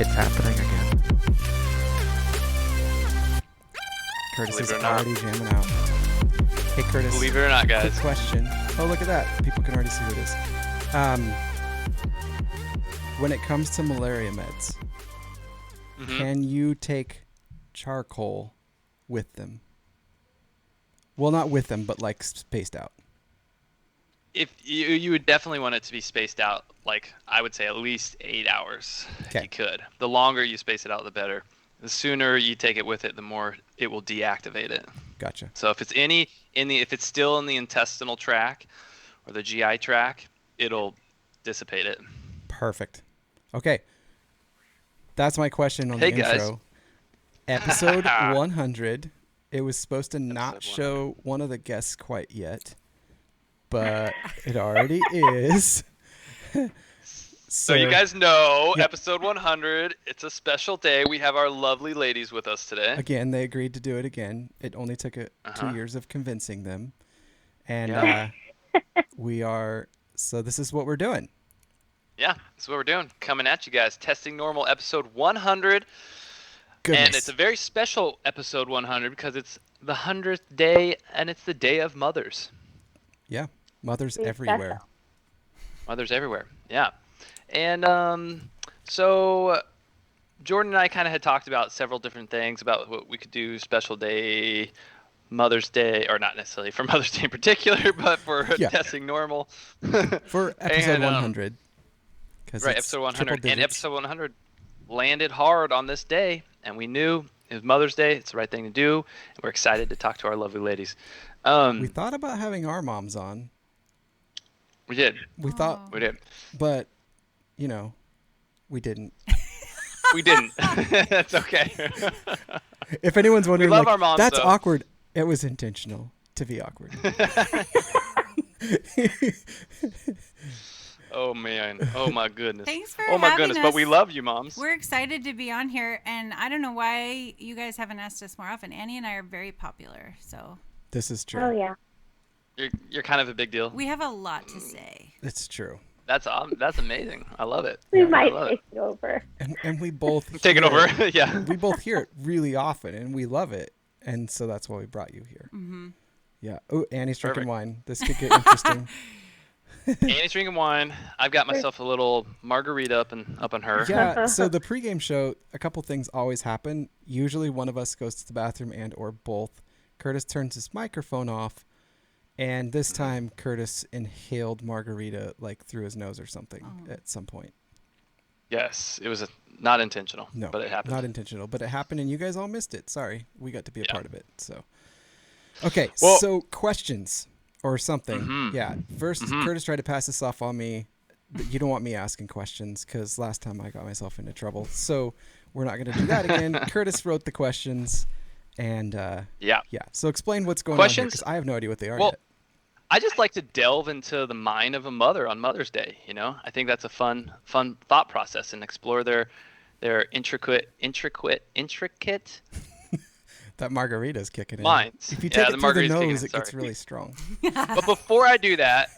It's happening again. Curtis Believe is it or not. already jamming out. Hey, Curtis. Believe it or not, Quick guys. question. Oh, look at that. People can already see who it is. When it comes to malaria meds, Mhm. can you take charcoal with them? Well, not with them, but like spaced out. If you would definitely want it to be spaced out, like I would say at least 8 hours. If Okay. you could. The longer you space it out, the better. The sooner you take it with it, the more it will deactivate it. Gotcha. So if it's if it's still in the intestinal tract or the GI tract, it'll dissipate it. Perfect. Okay. That's my question on Hey, the guys. intro. Episode 100. It was supposed to not Episode show one of the guests quite yet, but it already is. So you guys know, yeah. episode 100, it's a special day. We have our lovely ladies with us today. Again, they agreed to do it again. It only took 2 years of convincing them. And Yeah. so this is what we're doing. Yeah, that's what we're doing. Coming at you guys. Testing Normal, episode 100. Goodness. And it's a very special episode 100 because it's the 100th day, and it's the day of mothers. Yeah. Mothers Very everywhere. special. Mothers everywhere. Yeah. And so Jordan and I kind of had talked about several different things about what we could do, special day, Mother's Day, or not necessarily for Mother's Day in particular, but for Yeah. Testing Normal. For episode And, 100. Right, it's episode 100. triple And digits. episode 100 landed hard on this day, and we knew it was Mother's Day. It's the right thing to do, and we're excited to talk to our lovely ladies. We thought about having our moms on. We did. We thought, We did. but, we didn't. We didn't. That's okay. If anyone's wondering, love like, our moms, that's though. awkward. It was intentional to be awkward. Oh, man. Oh, my goodness. Thanks for Oh, my having goodness. But we us. love you, moms. We're excited to be on here, and I don't know why you guys haven't asked us more often. Annie and I are very popular, so This is true. Oh yeah. You're kind of a big deal. we have a lot to say. It's true. That's amazing. I love it. We I might love take it over. And we both Take it hear over. Yeah. We both hear it really often, and we love it. And so that's why we brought you here. Mm-hmm. Yeah. Oh, Annie's drinking Perfect. wine. This could get interesting. Annie's drinking wine. I've got myself a little margarita up on her. Yeah, so the pregame show, a couple things always happen. Usually one of us goes to the bathroom and or both. Curtis turns his microphone off, and this time Curtis inhaled margarita like through his nose or something at some point. Yes, it was not intentional, No, but it happened. not intentional, but it happened, and you guys all missed it. Sorry, we got to be a part of it. So, okay, Well- so questions or something. Mhm. Yeah, 1st Curtis tried to pass this off on me. You don't want me asking questions because last time I got myself into trouble. So we're not going to do that again. Curtis wrote the questions, and Yeah. So explain what's going on Questions? here because I have no idea what they are Well, yet. I just like to delve into the mind of a mother on Mother's Day. I think that's a fun thought process and explore their intricate That margarita's kicking in. minds. If you Yeah, take the it through the margarita's kicking nose, in, it gets sorry. really strong. But before I do that,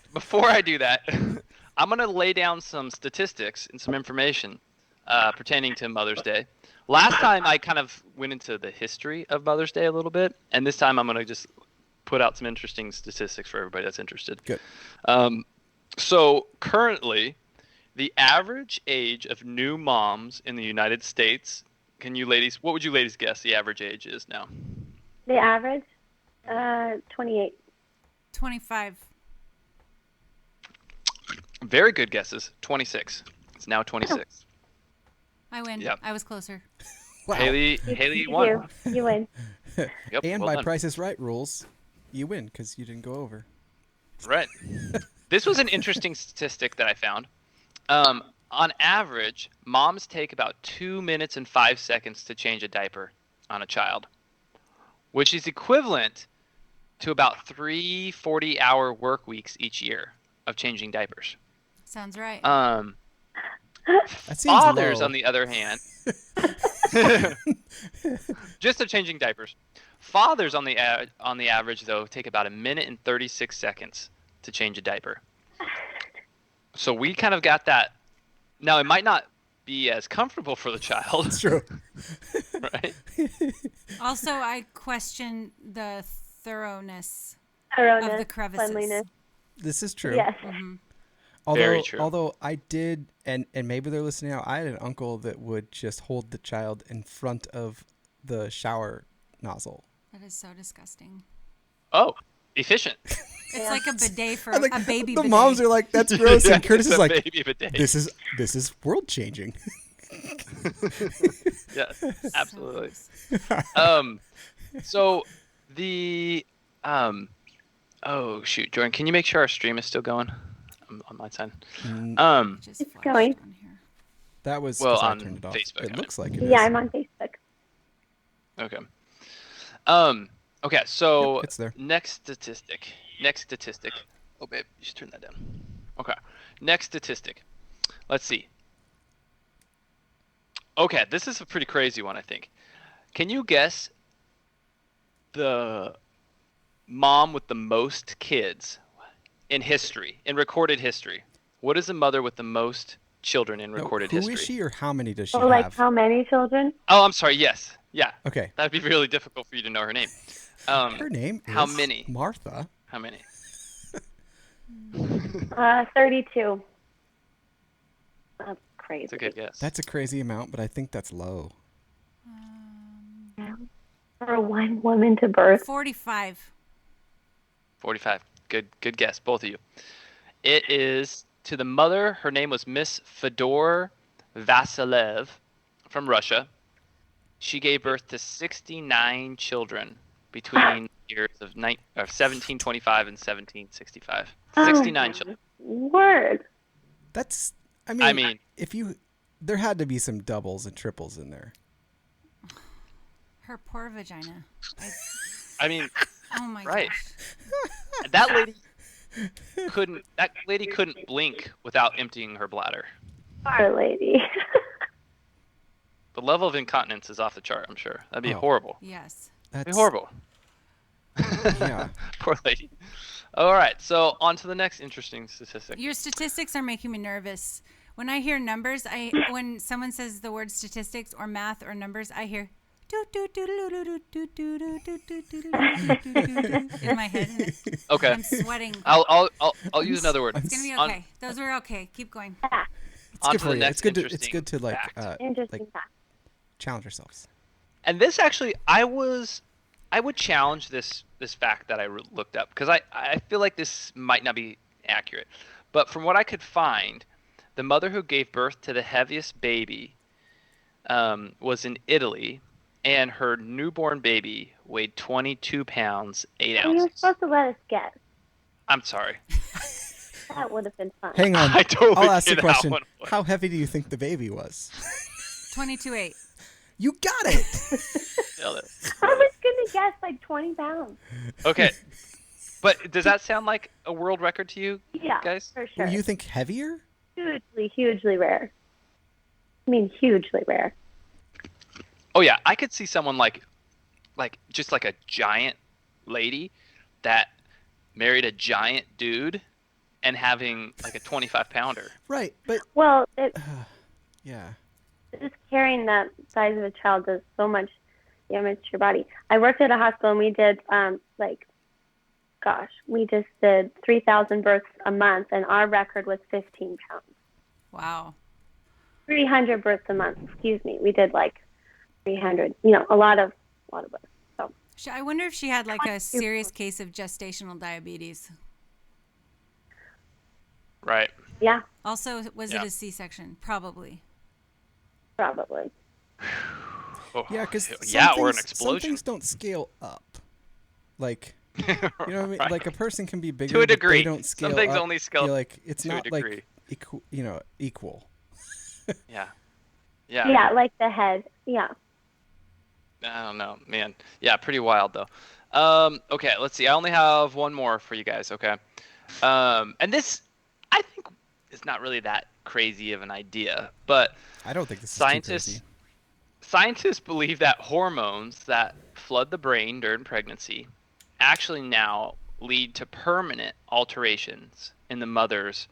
I'm going to lay down some statistics and some information pertaining to Mother's Day. Last time I kind of went into the history of Mother's Day a little bit, and this time I'm going to just put out some interesting statistics for everybody that's interested. Good. So currently, the average age of new moms in the United States, what would you ladies guess the average age is now? The average, 28. 25. Very good guesses. 26. It's now 26. I win. Yep. I was closer. Wow. Haley You won. You win. Yep, And well by done. Price is Right rules, you win because you didn't go over. Right. This was an interesting statistic that I found. On average, moms take about 2 minutes and 5 seconds to change a diaper on a child, which is equivalent to about 3 40-hour work weeks each year of changing diapers. Sounds right. That seems Fathers, low. on the other hand, just of changing diapers. Fathers, on the average, though, take about 1 minute and 36 seconds to change a diaper. So we kind of got that. Now, it might not be as comfortable for the child, It's true. right? Also, I question the thoroughness of Thoroughness, the crevices. cleanliness. This is true. Yes. Very true. Although I did, and maybe they're listening out, I had an uncle that would just hold the child in front of the shower nozzle. That is so disgusting. Oh, efficient. It's like a bidet for I'm like, a baby the bidet. moms are like, that's gross, Yeah, and Curtis it's is a like, baby bidet. this is world changing. Yes, absolutely. gross. So the oh shoot, Jordan, can you make sure our stream is still going on my side? Just It's flashed going. on here. That was Well, 'cause I on turned it off. Facebook, I It mean. looks like it Yeah, is. I'm on Facebook. Okay. Okay, so Yep, it's there. Next statistic. Oh, babe, you should turn that down. Okay. Next statistic. Let's see. Okay, this is a pretty crazy one, I think. Can you guess the mom with the most kids in history, in recorded history? What is the mother with the most children in No, recorded who history? is she or how many does she Oh, like have? how many children? Oh, I'm sorry. Yes. Yeah. Okay. That'd be really difficult for you to know her name. Her name How is many? Martha. How many? 32. That's crazy. That's a good guess. That's a crazy amount, but I think that's low. For one woman to birth. 45. 45. Good guess, both of you. It is to the mother. Her name was Miss Fedor Vasilev from Russia. She gave birth to 69 children between the years of 1725 and 1765. 69 Oh, children. Word. That's. I mean, if you, there had to be some doubles and triples in there. Her poor vagina. I mean, Oh my Right. gosh. that lady couldn't blink without emptying her bladder. Poor lady. The level of incontinence is off the chart, I'm sure. That'd be Oh. horrible. Yes. That's That'd be horrible. Yeah. Poor lady. All right, so on to the next interesting statistic. Your statistics are making me nervous. When I hear numbers, when someone says the word statistics or math or numbers, I hear in my head. And Okay. I'm sweating. I'll use another word. It's gonna be On- okay. Those were okay. Keep going. It's On good to for the you. next It's good to interesting fact. Interesting fact. challenge yourselves. And this actually, I would challenge this fact that I looked up because I feel like this might not be accurate, but from what I could find, the mother who gave birth to the heaviest baby was in Italy, and her newborn baby weighed 22 pounds 8 Oh, you were ounces. supposed to let us guess. I'm sorry. That would have been fun. Hang on. I totally I'll ask knew the that question. one was. How heavy do you think the baby was? 22.8. You got it. Nailed it. I was going to guess like 20 pounds. Okay, but does that sound like a world record to you Yeah, guys? for sure. Well, you think heavier? Hugely rare. I mean, hugely rare. Oh yeah, I could see someone like just like a giant lady that married a giant dude and having like a 25 pounder. Right, but Well, yeah. just carrying that size of a child does so much damage to your body. I worked at a hospital and we did we just did 3,000 births a month and our record was 15 pounds. Wow. 300 births a month. Excuse me. We did like 300. You know, a lot of births. So I wonder if she had like a serious case of gestational diabetes. Right. yeah, Also, was Yeah. it a C-section? Probably. probably. Oh, Yeah, because or an some explosion. things don't scale up. Like, you know what I mean? Right. Like a person can be bigger, To a but degree. they don't scale Some things up. only scale You're like it's to a not degree. like equal. Yeah. Yeah. Yeah, like the head. Yeah. I don't know, man. Yeah, pretty wild though. Okay, let's see. I only have one more for you guys. Okay. And this, I think, is not really that crazy of an idea, but I don't think this is scientists too crazy. scientists believe that hormones that flood the brain during pregnancy actually now lead to permanent alterations in the mother's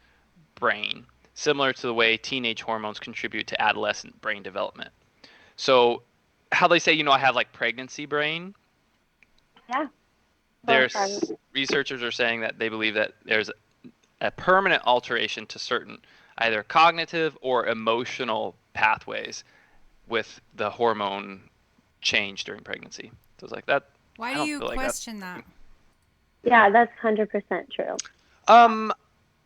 brain, similar to the way teenage hormones contribute to adolescent brain development. So, how they say, I have like pregnancy brain. Yeah. There's Both researchers are saying that they believe that there's a permanent alteration to certain either cognitive or emotional pathways with the hormone change during pregnancy. So it's like that. Why I do don't you feel like question that? Yeah, that's 100% true.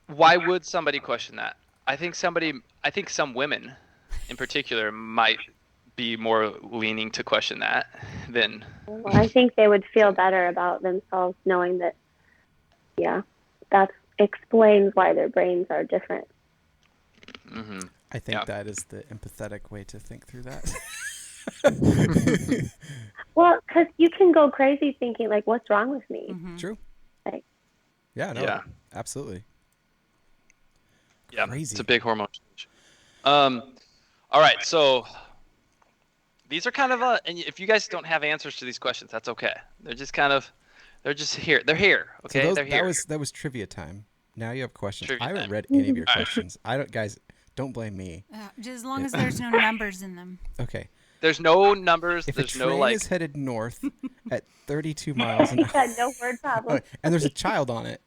Why would somebody question that? I think some women in particular might be more leaning to question that than. Well, I think they would feel better about themselves knowing that, yeah, that explains why their brains are different. Mm-hmm. I think Yeah. that is the empathetic way to think through that. Well, because you can go crazy thinking, like, what's wrong with me? Mhm. True. Like, Yeah, no, Yeah. absolutely. Yeah, Crazy. it's a big hormone change. All right, so these are kind of and if you guys don't have answers to these questions, that's okay. They're just here. They're here. So Okay, they're here. that was trivia time. Now you have questions. Trivia I haven't time. read any of your All right. questions. Guys, don't blame me. Just as long as there's no numbers in them. Okay. There's no numbers. If There's a no train like. is headed north at 32 miles an hour, yeah, no word problem. and there's a child on it,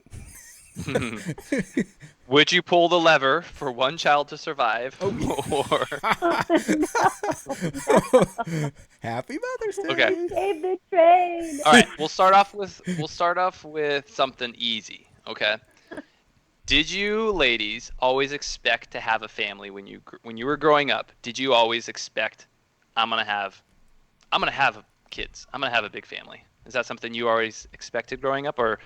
Would you pull the lever for one child to survive, or Happy Mother's Day. Okay. Save the train. all right? We'll start off with something easy. Okay. Did you ladies always expect to have a family when you were growing up? Did you always expect I'm gonna have kids? I'm gonna have a big family. Is that something you always expected growing up, or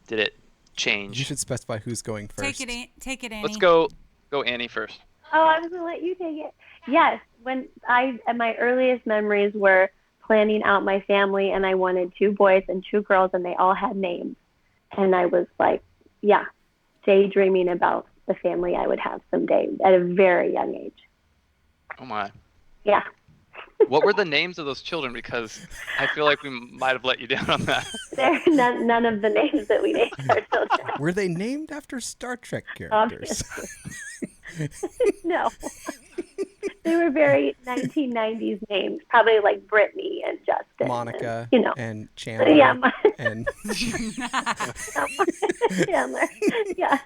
did it change? You should specify who's going first. Take it, Annie. Let's go Annie first. Oh, I was going to let you take it. Yes, my earliest memories were planning out my family, and I wanted 2 boys and 2 girls, and they all had names. And I was like, yeah, daydreaming about the family I would have someday at a very young age. Oh my. Yeah. What were the names of those children? Because I feel like we might have let you down on that. They're none of the names that we named our children. Were they named after Star Trek characters? No. They were very 1990s names, probably like Brittany and Justin. Monica and, and Chandler Yeah, and Chandler. Yeah.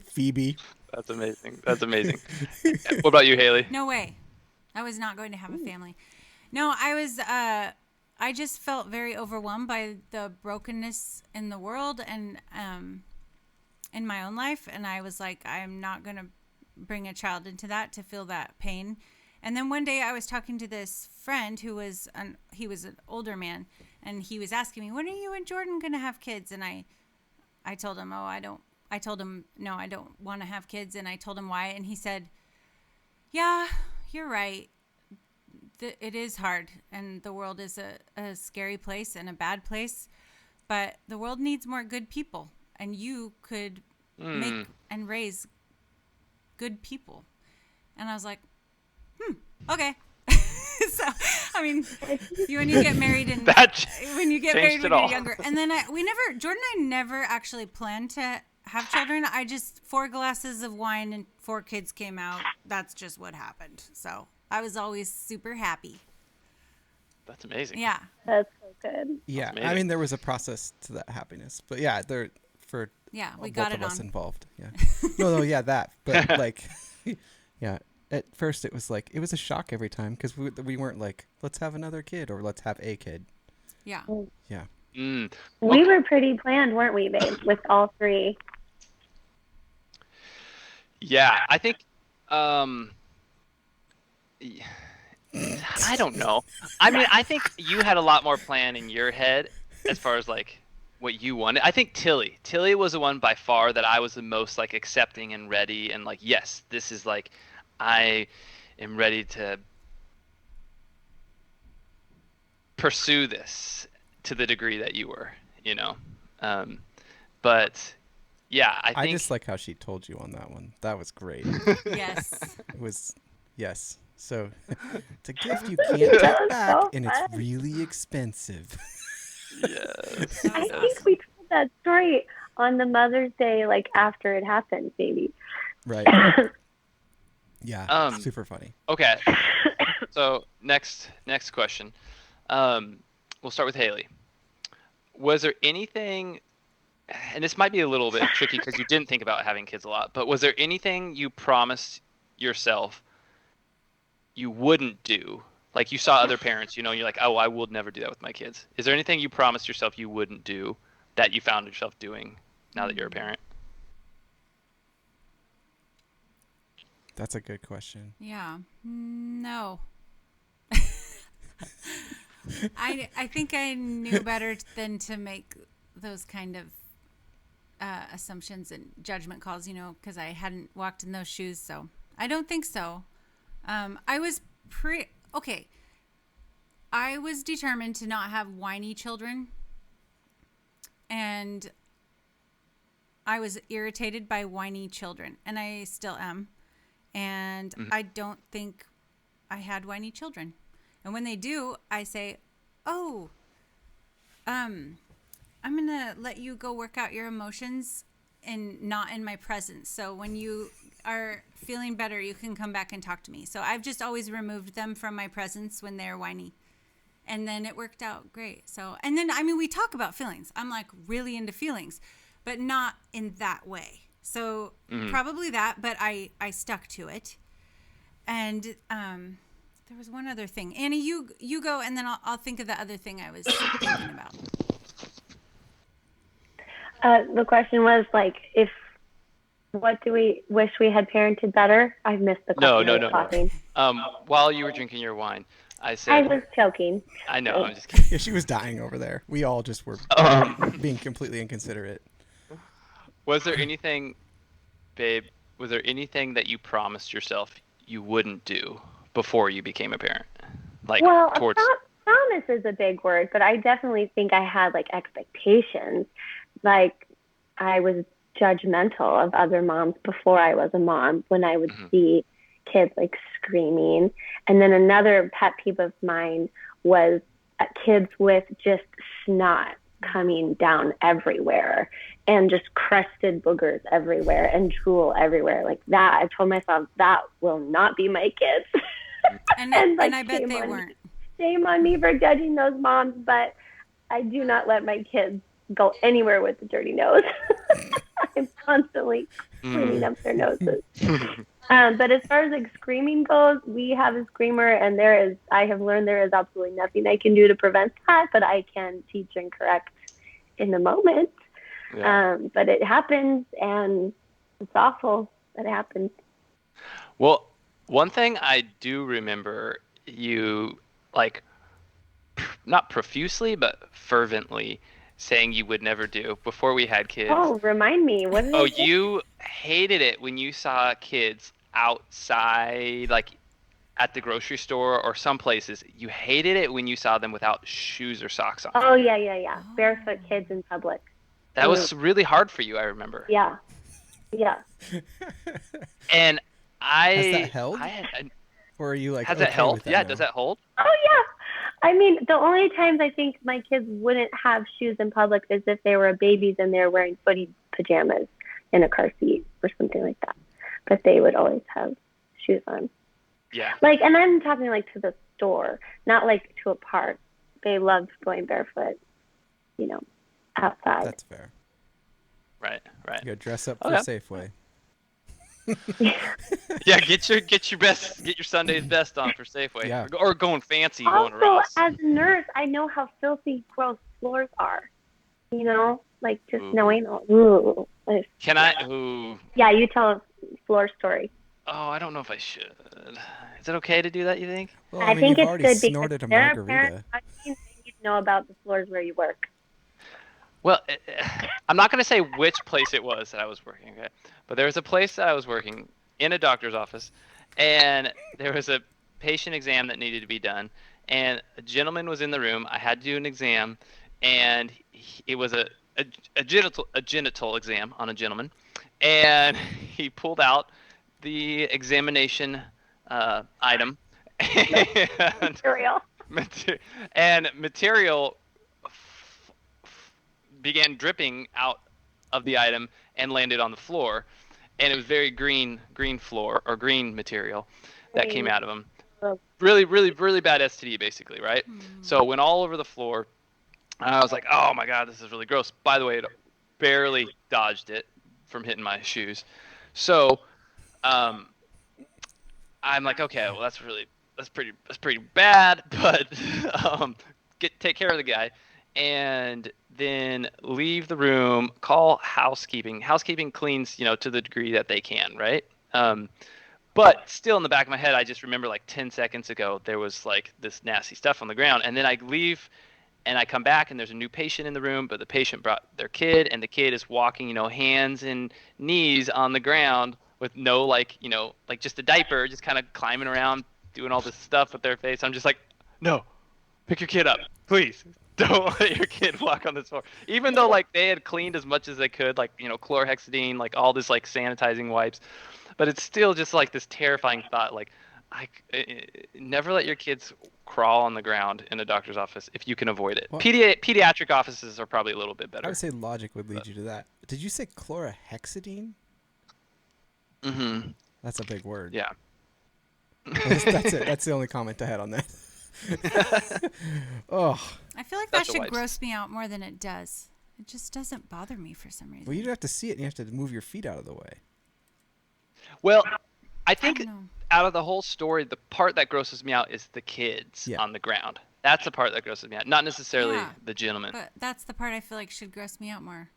Phoebe. That's amazing. What about you, Haley? No way. I was not going to have a family. No, I just felt very overwhelmed by the brokenness in the world and in my own life. And I was like, I'm not going to bring a child into that to feel that pain. And then one day I was talking to this friend who was he was an older man, and he was asking me, when are you and Jordan going to have kids? And I told him, I told him, no, I don't want to have kids. And I told him why. And he said, yeah, you're right. It is hard, and the world is a scary place and a bad place, but the world needs more good people, and you could make and raise good people. And I was like, okay. So, I mean, when you get married and when you get married when you're younger, and then Jordan and I never actually planned to have children. I just 4 glasses of wine and 4 kids came out. That's just what happened. So I was always super happy. That's amazing. Yeah. That's so good. Yeah, amazing. I mean there was a process to that happiness, but yeah, We both got of it us on. involved. Yeah, no, yeah, that. But like, yeah, at first it was like it was a shock every time because we weren't like let's have another kid or let's have a kid. Yeah. Yeah. We were pretty planned, weren't we, babe, with all 3? Yeah, I think. I don't know. I mean, I think you had a lot more plan in your head as far as like what you wanted. I think Tilly was the one by far that I was the most like accepting and ready and like, yes, this is like, I am ready to pursue this to the degree that you were, but yeah, I think I just like how she told you on that one. That was great. Yes. It was, yes. So it's a gift you can't take back, so and it's fun. really expensive. Yes. That I was think awesome. we told that story on the Mother's Day, like after it happened, maybe. Right. Yeah, super funny. Okay. So next question. We'll start with Haley. Was there anything, and this might be a little bit tricky because you didn't think about having kids a lot, but was there anything you promised yourself you wouldn't do? Like you saw other parents, you're like, oh, I would never do that with my kids. Is there anything you promised yourself you wouldn't do that you found yourself doing now that you're a parent? That's a good question. Yeah. No. I think I knew better than to make those kind of assumptions and judgment calls, because I hadn't walked in those shoes. So I don't think so. I was okay. I was determined to not have whiny children, and I was irritated by whiny children, and I still am. And I don't think I had whiny children. And when they do, I say, oh, I'm going to let you go work out your emotions and not in my presence. So when you are feeling better, you can come back and talk to me. So I've just always removed them from my presence when they're whiny. And then it worked out great. So, and then, we talk about feelings. I'm like really into feelings, but not in that way. So probably that, but I stuck to it. And there was one other thing. Annie, you go, and then I'll think of the other thing I was thinking about. The question was what do we wish we had parented better? I missed the question. No. While you were drinking your wine, I said I was choking. I know. I'm just kidding. Yeah, she was dying over there. We all just were being completely inconsiderate. Was there anything, babe? Was there anything that you promised yourself you wouldn't do before you became a parent? Promise is a big word, but I definitely think I had expectations. I was judgmental of other moms before I was a mom when I would see kids screaming. And then another pet peeve of mine was kids with just snot coming down everywhere and just crusted boogers everywhere and drool everywhere like that. I told myself that will not be my kids. And I bet they weren't. Shame on me for judging those moms, but I do not let my kids go anywhere with a dirty nose. I'm constantly cleaning up their noses. But as far as screaming goes, we have a screamer, and I have learned there is absolutely nothing I can do to prevent that, but I can teach and correct in the moment. Yeah. But it happens, and it's awful that it happens. Well, one thing I do remember you, not profusely, but fervently saying you would never do before we had kids. Oh, remind me. What did I say? You hated it when you saw kids outside, at the grocery store or some places. You hated it when you saw them without shoes or socks on. Oh, yeah. Barefoot kids in public. That was really hard for you, I remember. Yeah. And has that held? Or are you has that held? Yeah, does that hold? Oh, yeah. The only times I think my kids wouldn't have shoes in public is if they were babies and they're wearing footy pajamas in a car seat or something like that. But they would always have shoes on. Yeah. And I'm talking to the store, not to a park. They loved going barefoot, outside. That's fair. Right. You gotta dress up for Safeway. Yeah, get your Sunday's best on for Safeway. Yeah. Or going fancy also, going to Ross. As a nurse, I know how filthy, gross floors are. Just knowing. Ooh. Can I? Ooh. Yeah, you tell a floor story. Oh, I don't know if I should. Is it okay to do that, you think? Well, I think you've it's already good snorted because a there are margarita. parents watching and you know about the floors where you work. Well, I'm not going to say which place it was that I was working, okay? But there was a place that I was working in a doctor's office, and there was a patient exam that needed to be done, and a gentleman was in the room. I had to do an exam, and it was a genital exam on a gentleman, and he pulled out the examination item and material began dripping out of the item and landed on the floor. and it was very green floor or green material that came Right. out of him. Oh. Really, really, really bad STD, basically, right? So it went all over the floor. And I was like, oh my God, this is really gross. By the way, it barely dodged it from hitting my shoes. So I'm like, okay, well that's pretty bad, but take care of the guy, and then leave the room. Call housekeeping. Housekeeping cleans, to the degree that they can, right? But still in the back of my head, I just remember like 10 seconds ago there was like this nasty stuff on the ground, and then I leave. And I come back and there's a new patient in the room, but the patient brought their kid, and the kid is walking, hands and knees on the ground with no like just a diaper, just kind of climbing around, doing all this stuff with their face. I'm just like, no, pick your kid up, please. Don't let your kid walk on this floor. Even though like they had cleaned as much as they could, like chlorhexidine, like all this like sanitizing wipes, but it's still just like this terrifying thought, like never let your kids crawl on the ground in a doctor's office if you can avoid it. Well- Pediatric offices are probably a little bit I better. would say logic would lead you to that. Did you say chlorhexidine? Mm-hmm. That's a big word. Yeah. That's it. That's the only comment I had on that. Oh, I feel like that That's the should wipes. gross me out more than it does. It just doesn't bother me for some reason. well, you have to see it, and you have to move your feet out of the way. Well, I I think don't know. out of the whole story, the part that grosses me out is the kids Yeah. on the ground. That's the part that grosses me out, not necessarily Yeah. the gentleman. But that's the part I feel like should gross me out more.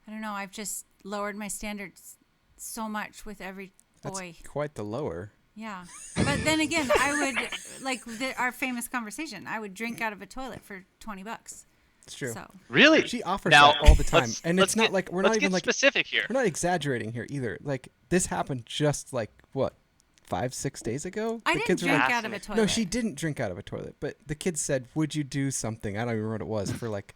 I don't know. I've just lowered my standards so much with every That's boy. quite the lower. Yeah. But then again, I would, like our famous conversation, I would drink out of a toilet for $20. It's true. So, Really? She offers Now, that all the time, let's- and let's it's not get- like we're let's not even get like specific here. we're not exaggerating here either. Like this happened just like what 5-6 days ago. I The didn't kids were drink like, out of a toilet. no, she didn't drink out of a toilet, but the kids said, "Would you do something?" I don't even remember what it was for like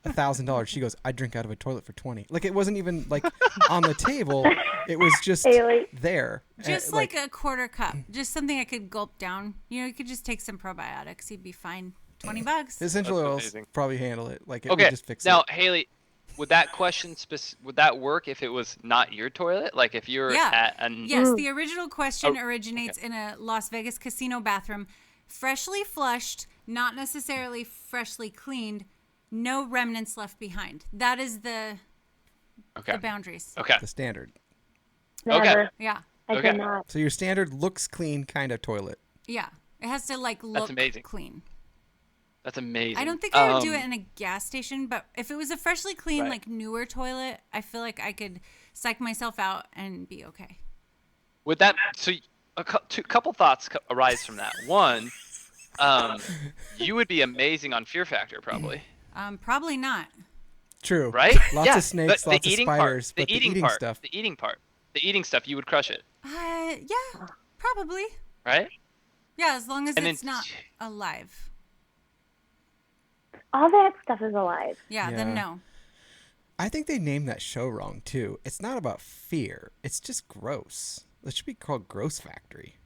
$1,000. She goes, "I drink out of a toilet for 20." Like it wasn't even like on the table. It was just Haley. there. Just like a quarter cup, just something I could gulp down. You could just take some probiotics. You'd be fine. $20. essential That's oils amazing. probably handle it. Like it Okay. would just fix Now, it. Haley, would that question would that work if it was not your toilet? Like if you're Yeah. at an Yes, the original question Oh, originates in a Las Vegas casino bathroom. Freshly flushed, not necessarily freshly cleaned, no remnants left behind. That is the okay. boundaries. Okay. The standard. Never. Yeah. I Okay. cannot. So your standard looks clean kind of toilet. Yeah. It has to like look amazing. clean. That's amazing. I don't think I would do it in a gas station, but if it was a freshly clean, Right. like newer toilet, I feel like I could psych myself out and be okay. Would that so? Couple thoughts arise from that. One, you would be amazing on Fear Factor, probably, Probably not. True. right? Lots yeah, of snakes, the lots of eating spiders, part, but the eating part, stuff. the eating stuff, you would crush it, Yeah, probably. right? Yeah, as long as And it's then- not alive. All that stuff is alive. Yeah, Yeah. then no. I think they named that show wrong too. It's not about fear. It's just gross. It should be called Gross Factory.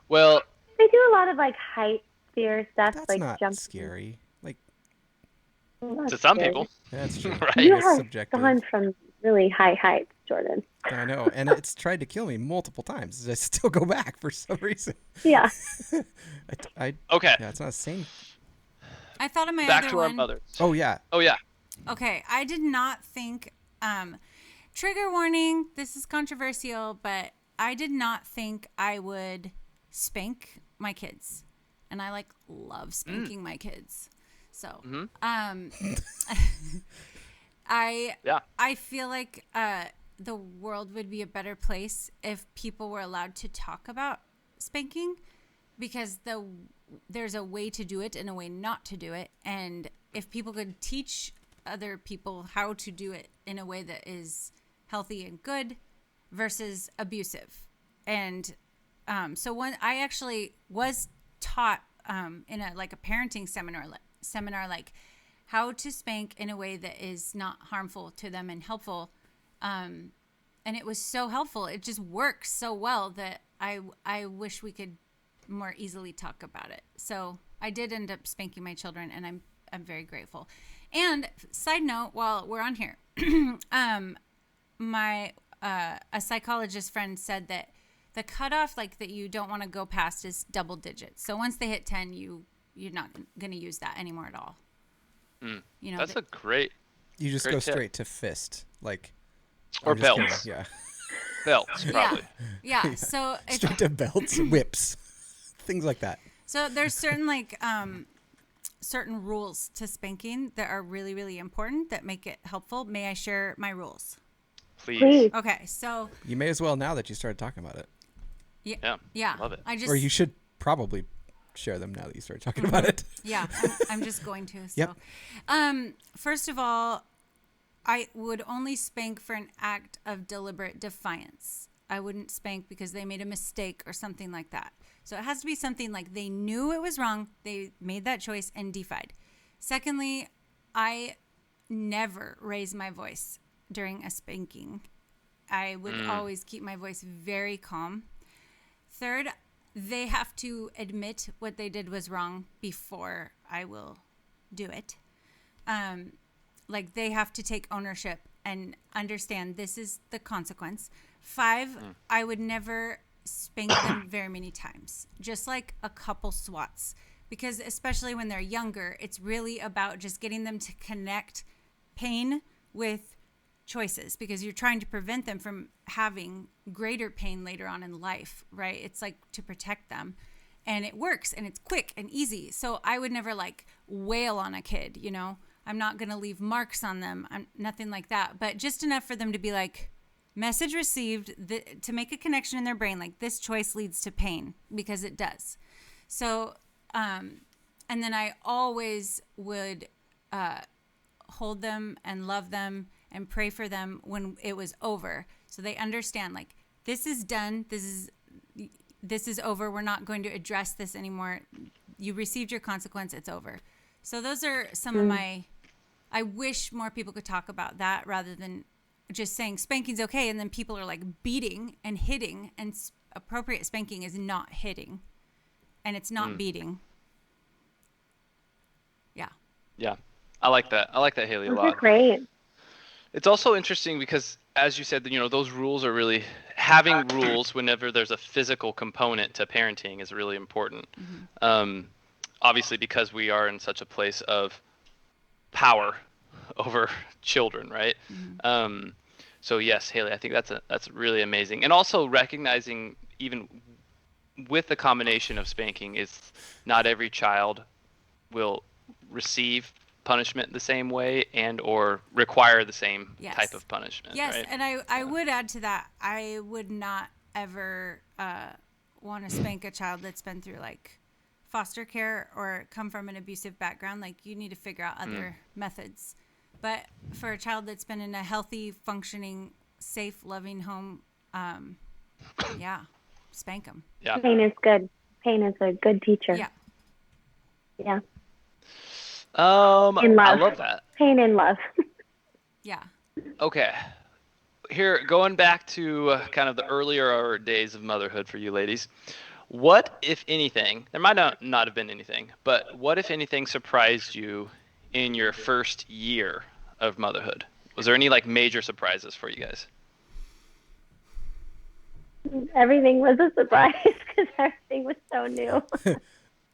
Well, They do a lot of like height fear stuff, That's like not jumping. scary. Like to some people, that's true. right? You It's have subjective. gone from really high heights, Jordan. I know, and it's tried to kill me multiple times. I still go back for some reason. Yeah. Okay, Yeah, it's not the same. I thought of my back other to our one. mothers. Oh yeah, Oh yeah, Okay, I did not think. Trigger warning. This is controversial, but I did not think I would spank my kids, and I love spanking my kids. So, yeah. I feel like the world would be a better place if people were allowed to talk about spanking, because there's a way to do it and a way not to do it, and if people could teach other people how to do it in a way that is healthy and good versus abusive. And so when I actually was taught in a parenting seminar like how to spank in a way that is not harmful to them and helpful, and it was so helpful. It just works so well that I wish we could more easily talk about it. So I did end up spanking my children, and I'm very grateful. And side note, while we're on here, a psychologist friend said that the cutoff, like that you don't want to go past, is double digits. So once they hit 10, you're not going to use that anymore at all. You know, That's a great You just Great go tip. straight to fist, like or I'm just kidding, belts. Yeah, Belts probably. yeah. So if, straight to belts, whips, things like that. so there's certain certain rules to spanking that are really, really important that make it helpful. May I share my rules? Please. Okay, so You may as well now that you started talking about it, Yeah. Love it. I just or you should probably share them now that you started talking about it. Yeah, I'm just going to. So, Yep. First of all, I would only spank for an act of deliberate defiance. I wouldn't spank because they made a mistake or something like that. So it has to be something like they knew it was wrong, they made that choice and defied. Secondly, I never raise my voice during a spanking. I would always keep my voice very calm. Third, they have to admit what they did was wrong before I will do it. Like they have to take ownership and understand this is the consequence. 5, I would never spank them very many times, just like a couple swats, because especially when they're younger, it's really about just getting them to connect pain with choices, because you're trying to prevent them from having greater pain later on in life, right? It's like to protect them, and it works, and it's quick and easy. So I would never like wail on a kid, you know. I'm not going to leave marks on them. I'm nothing like that, but just enough for them to be like, message received, to make a connection in their brain, like this choice leads to pain, because it does. So and then I always would hold them and love them and pray for them when it was over, so they understand like this is done, this is over, we're not going to address this anymore, you received your consequence, it's over. So those are some of my, I wish more people could talk about that rather than just saying spanking's okay and then people are like beating and hitting, and appropriate spanking is not hitting and it's not beating. Yeah. I like that. I like that, Haley, a Those are lot. great. It's also interesting because, as you said, those rules are really, having rules whenever there's a physical component to parenting is really important. Obviously, because we are in such a place of power over children, right? So yes, Haley, I think that's really amazing. And also recognizing, even with the combination of spanking, is not every child will receive punishment the same way and or require the same Yes. type of punishment. Yes, right? and I would add to that, I would not ever want to spank a child that's been through like foster care or come from an abusive background. Like you need to figure out other methods. But for a child that's been in a healthy, functioning, safe, loving home, yeah, spank them. Yeah. Pain is good. Pain is a good teacher. Yeah. Yeah. In I love. love that. Pain and love. Yeah. Okay. Here, going back to kind of the earlier days of motherhood for you ladies, what, if anything, there might not have been anything, but what, if anything, surprised you in your first year of motherhood? Was there any like major surprises for you guys? Everything was a surprise because everything was so new.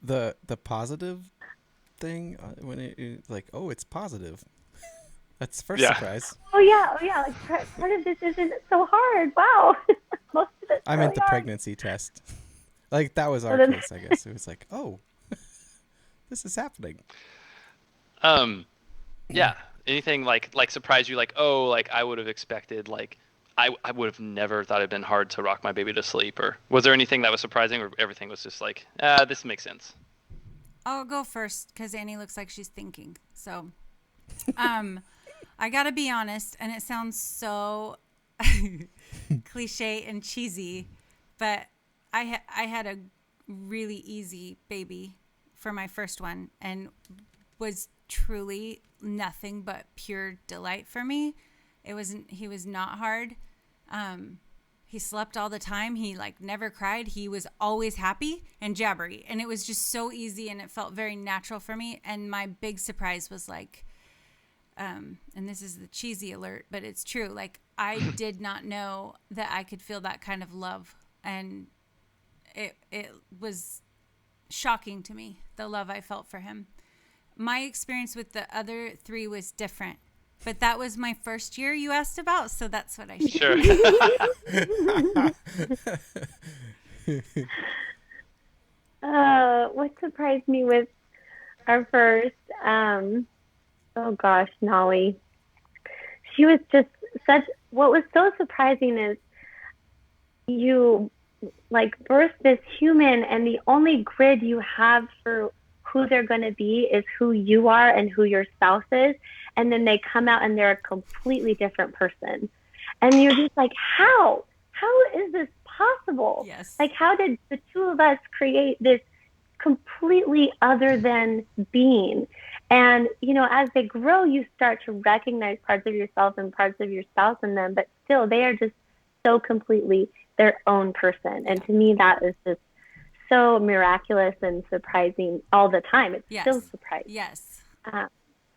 The positive thing when it like, oh, it's positive. That's the first Yeah. surprise. Oh yeah. Like part of this isn't so hard. Wow. Most of it's I really meant the hard. pregnancy test. Like that was our then- case, I guess. It was like, oh, this is happening. Yeah. Anything like surprised you, like, oh, like I would have expected, like I would have never thought it'd been hard to rock my baby to sleep, or was there anything that was surprising, or everything was just like, this makes sense? I'll go first because Annie looks like she's thinking. So, I gotta be honest, and it sounds so cliche and cheesy, but I had a really easy baby for my first one, and was truly nothing but pure delight for me. He was not hard. He slept all the time. He like never cried. He was always happy and jabbery. And it was just so easy, and it felt very natural for me. And my big surprise was like, and this is the cheesy alert, but it's true. Like I did not know that I could feel that kind of love, and it was shocking to me, the love I felt for him. My experience with the other three was different, but that was my first year you asked about, so that's what I shared. Sure. What surprised me with our first, oh gosh, Nolly. She was just what was so surprising is you like birth this human and the only grid you have for who they're going to be is who you are and who your spouse is. And then they come out and they're a completely different person. And you're just like, how is this possible? Yes. Like, how did the two of us create this completely other than being? And, as they grow, you start to recognize parts of yourself and parts of your spouse in them, but still they are just so completely their own person. And to me, that is just so miraculous and surprising all the time. It's still surprising. Yes.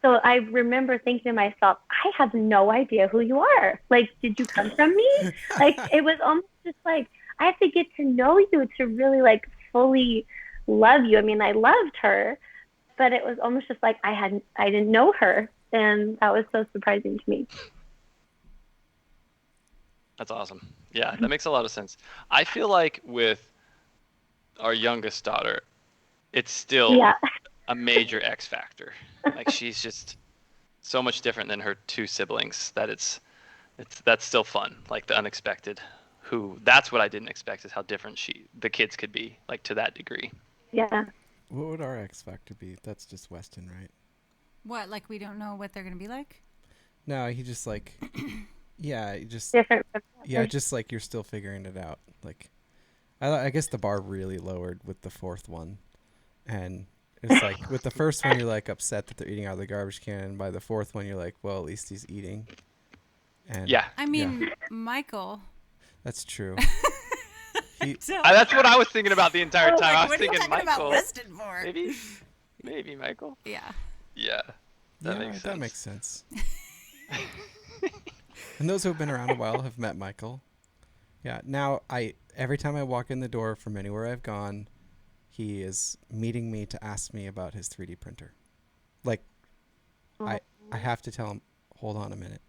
So I remember thinking to myself, I have no idea who you are. Like, did you come from me? Like, it was almost just like, I have to get to know you to really like fully love you. I mean, I loved her, but it was almost just like I didn't know her. And that was so surprising to me. That's awesome. Yeah, that makes a lot of sense. I feel like with our youngest daughter, it's still a major X factor. Like, she's just so much different than her two siblings that that's still fun. Like, the unexpected. That's what I didn't expect, is how different the kids could be, like, to that degree. Yeah. What would our X factor be? That's just Weston, right? What, like we don't know what they're going to be like? No, he just like, yeah, just different. Yeah, just like you're still figuring it out. Like, I guess the bar really lowered with the fourth one, and it's like with the first one you're like upset that they're eating out of the garbage can, and by the fourth one you're like, well, at least he's eating. And yeah, I mean, Michael. That's true. That's what I was thinking about the entire time. I was thinking, what are you talking Michael. about Weston for? Maybe Michael. Yeah. Yeah. That makes sense. That makes sense. And those who have been around a while have met Michael. Yeah. Now every time I walk in the door from anywhere I've gone, he is meeting me to ask me about his 3D printer. Like, I have to tell him, hold on a minute,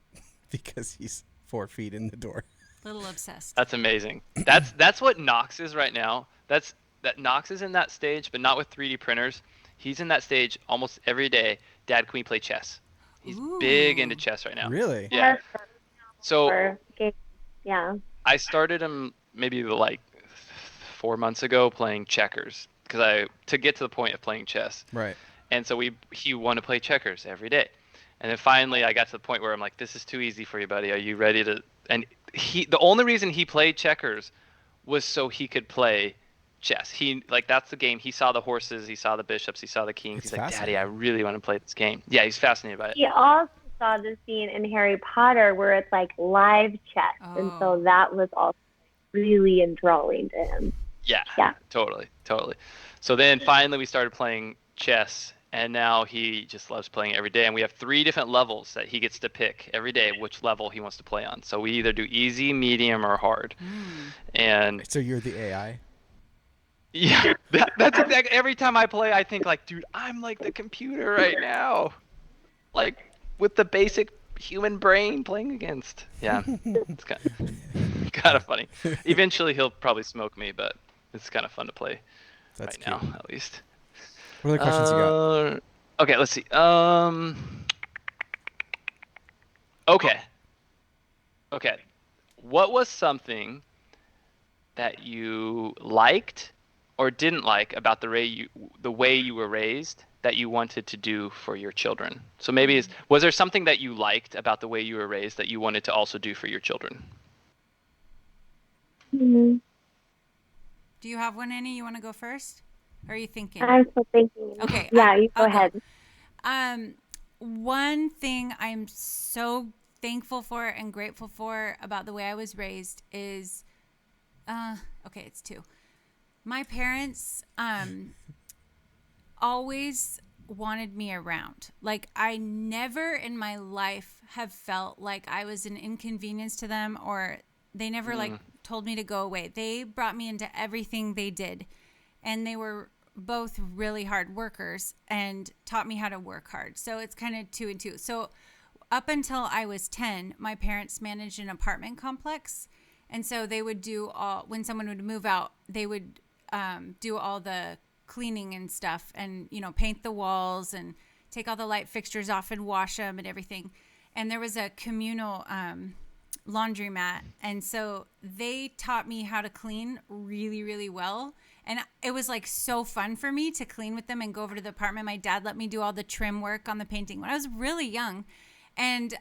because he's 4 feet in the door. Little obsessed. That's amazing. That's what Knox is right now. That Knox is in that stage, but not with 3D printers. He's in that stage almost every day. Dad, can we play chess? He's big into chess right now. Really? Yeah. So yeah. I started him maybe like 4 months ago playing checkers to get to the point of playing chess. Right. And so he wanted to play checkers every day. And then finally I got to the point where I'm like, this is too easy for you, buddy. Are you ready to? And the only reason he played checkers was so he could play chess. That's the game. He saw the horses, he saw the bishops, he saw the kings. He's like, Daddy, I really want to play this game. Yeah, he's fascinated by it. He also saw this scene in Harry Potter where it's like live chess, and so that was also really enthralling to him. Yeah. Totally. So then finally we started playing chess, and now he just loves playing every day. And we have 3 different levels that he gets to pick every day which level he wants to play on. So we either do easy, medium, or hard. And so you're the AI? Yeah, that's exactly. Every time I play, I think like, dude, I'm like the computer right now, like with the basic human brain playing against. Yeah, it's kind of funny. Eventually, he'll probably smoke me, but it's kind of fun to play now, at least. What other questions you got? Okay, let's see. Okay. What was something that you liked or didn't like about the way you were raised that you wanted to do for your children? So maybe was there something that you liked about the way you were raised that you wanted to also do for your children? Mm-hmm. Do you have one, Annie? You want to go first? Or are you thinking? I'm still thinking. Okay. Yeah, you go ahead. One thing I'm so thankful for and grateful for about the way I was raised is, it's 2. My parents always wanted me around. Like, I never in my life have felt like I was an inconvenience to them, or they never like told me to go away. They brought me into everything they did, and they were both really hard workers and taught me how to work hard. So it's kind of 2 and 2. So up until I was 10, my parents managed an apartment complex. And so they would do all, when someone would move out, they would do all the cleaning and stuff, and, you know, paint the walls and take all the light fixtures off and wash them and everything. And there was a communal laundromat. And so they taught me how to clean really, really well. And it was like so fun for me to clean with them and go over to the apartment. My dad let me do all the trim work on the painting when I was really young. And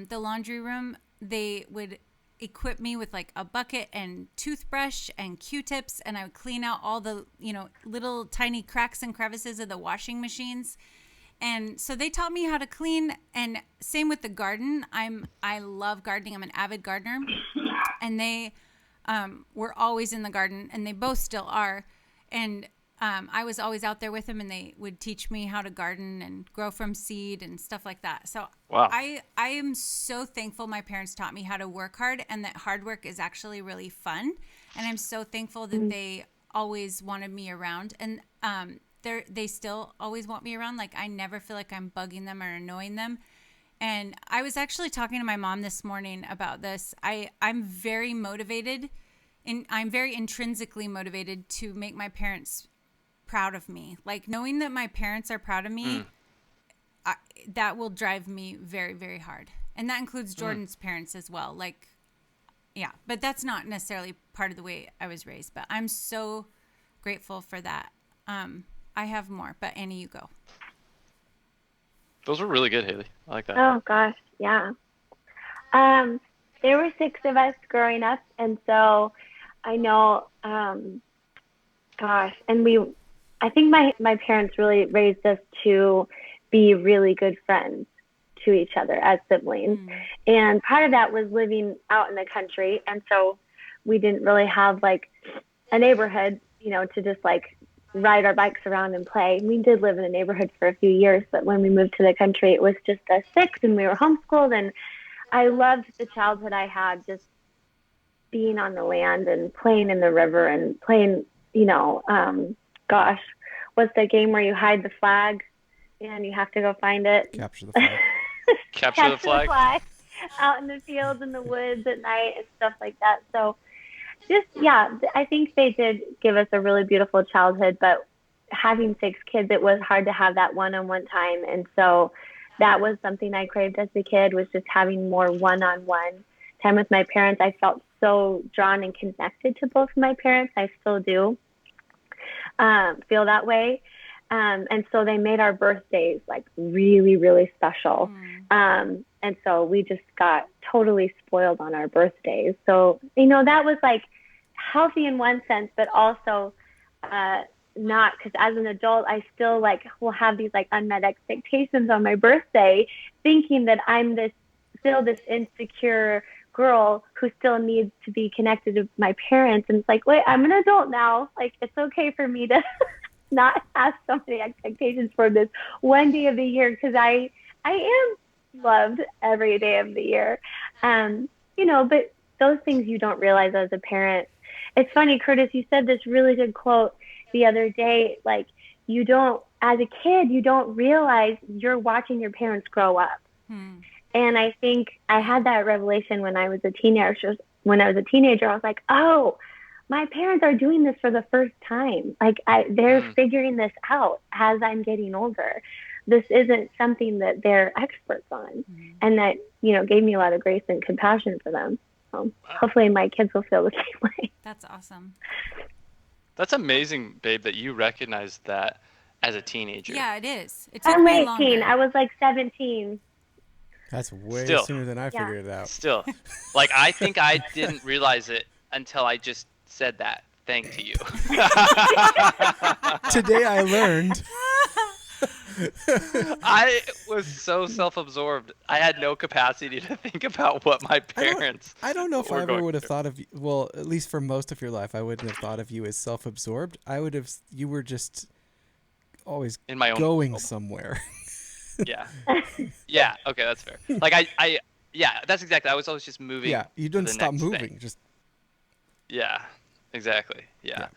the laundry room, they would equip me with like a bucket and toothbrush and Q-tips, and I would clean out all the, you know, little tiny cracks and crevices of the washing machines. And so they taught me how to clean. And same with the garden. I love gardening. I'm an avid gardener. And they were always in the garden, and they both still are. And I was always out there with them, and they would teach me how to garden and grow from seed and stuff like that. So Wow. I am so thankful my parents taught me how to work hard, and that hard work is actually really fun. And I'm so thankful that they always wanted me around. And they still always want me around. Like, I never feel like I'm bugging them or annoying them. And I was actually talking to my mom this morning about this. I'm very motivated, and I'm very intrinsically motivated to make my parents proud of me. Like, knowing that my parents are proud of me, that will drive me very, very hard. And that includes Jordan's parents as well. Like, yeah, but that's not necessarily part of the way I was raised. But I'm so grateful for that. I have more, but Annie, you go. Those were really good, Haley. I like that. Oh gosh, yeah. There were 6 of us growing up, and so I know, and I think my parents really raised us to be really good friends to each other as siblings. And part of that was living out in the country, and so we didn't really have like a neighborhood, you know, to just like ride our bikes around and play. We did live in a neighborhood for a few years, but when we moved to the country, it was just us 6, and we were homeschooled. And I loved the childhood I had, just being on the land and playing in the river and playing, you know, what's the game where you hide the flag and you have to go find it? Capture the flag. Capture the flag. Out in the fields and the woods at night and stuff like that. So just, yeah, I think they did give us a really beautiful childhood, but having 6 kids, it was hard to have that one-on-one time. And so that was something I craved as a kid, was just having more one-on-one time with my parents. I felt so drawn and connected to both of my parents. I still do feel that way. And so they made our birthdays like really, really special. And so we just got totally spoiled on our birthdays. So, you know, that was like healthy in one sense, but also not, because as an adult, I still like will have these like unmet expectations on my birthday, thinking that I'm this insecure girl who still needs to be connected to my parents. And it's like, wait, I'm an adult now. Like, it's okay for me to not have so many expectations for this one day of the year, because I am loved every day of the year. You know, but those things you don't realize as a parent. It's funny, Curtis, you said this really good quote the other day, like, you don't, as a kid, you don't realize you're watching your parents grow up. And I think I had that revelation when I was a teenager. I was like, oh, my parents are doing this for the first time. Like, they're figuring this out as I'm getting older. This isn't something that they're experts on. And that, you know, gave me a lot of grace and compassion for them. So hopefully my kids will feel the same way. That's awesome. That's amazing, babe, that you recognized that as a teenager. Yeah, it is. It took I'm me 18. longer. I was like 17. That's way Still. sooner than I figured it out. Still, like, I think I didn't realize it until I just said that. Thank to you. Today I learned. I was so self-absorbed. I had no capacity to think about what my parents. I don't know if were I ever going would have through. thought of you. Well, at least for most of your life, I wouldn't have thought of you as self-absorbed. You were just always in my own going world. somewhere. Yeah. Yeah. Okay, that's fair. Like yeah, that's exactly. I was always just moving. Yeah, you to didn't the stop next moving. thing. Just Yeah. Exactly. Yeah.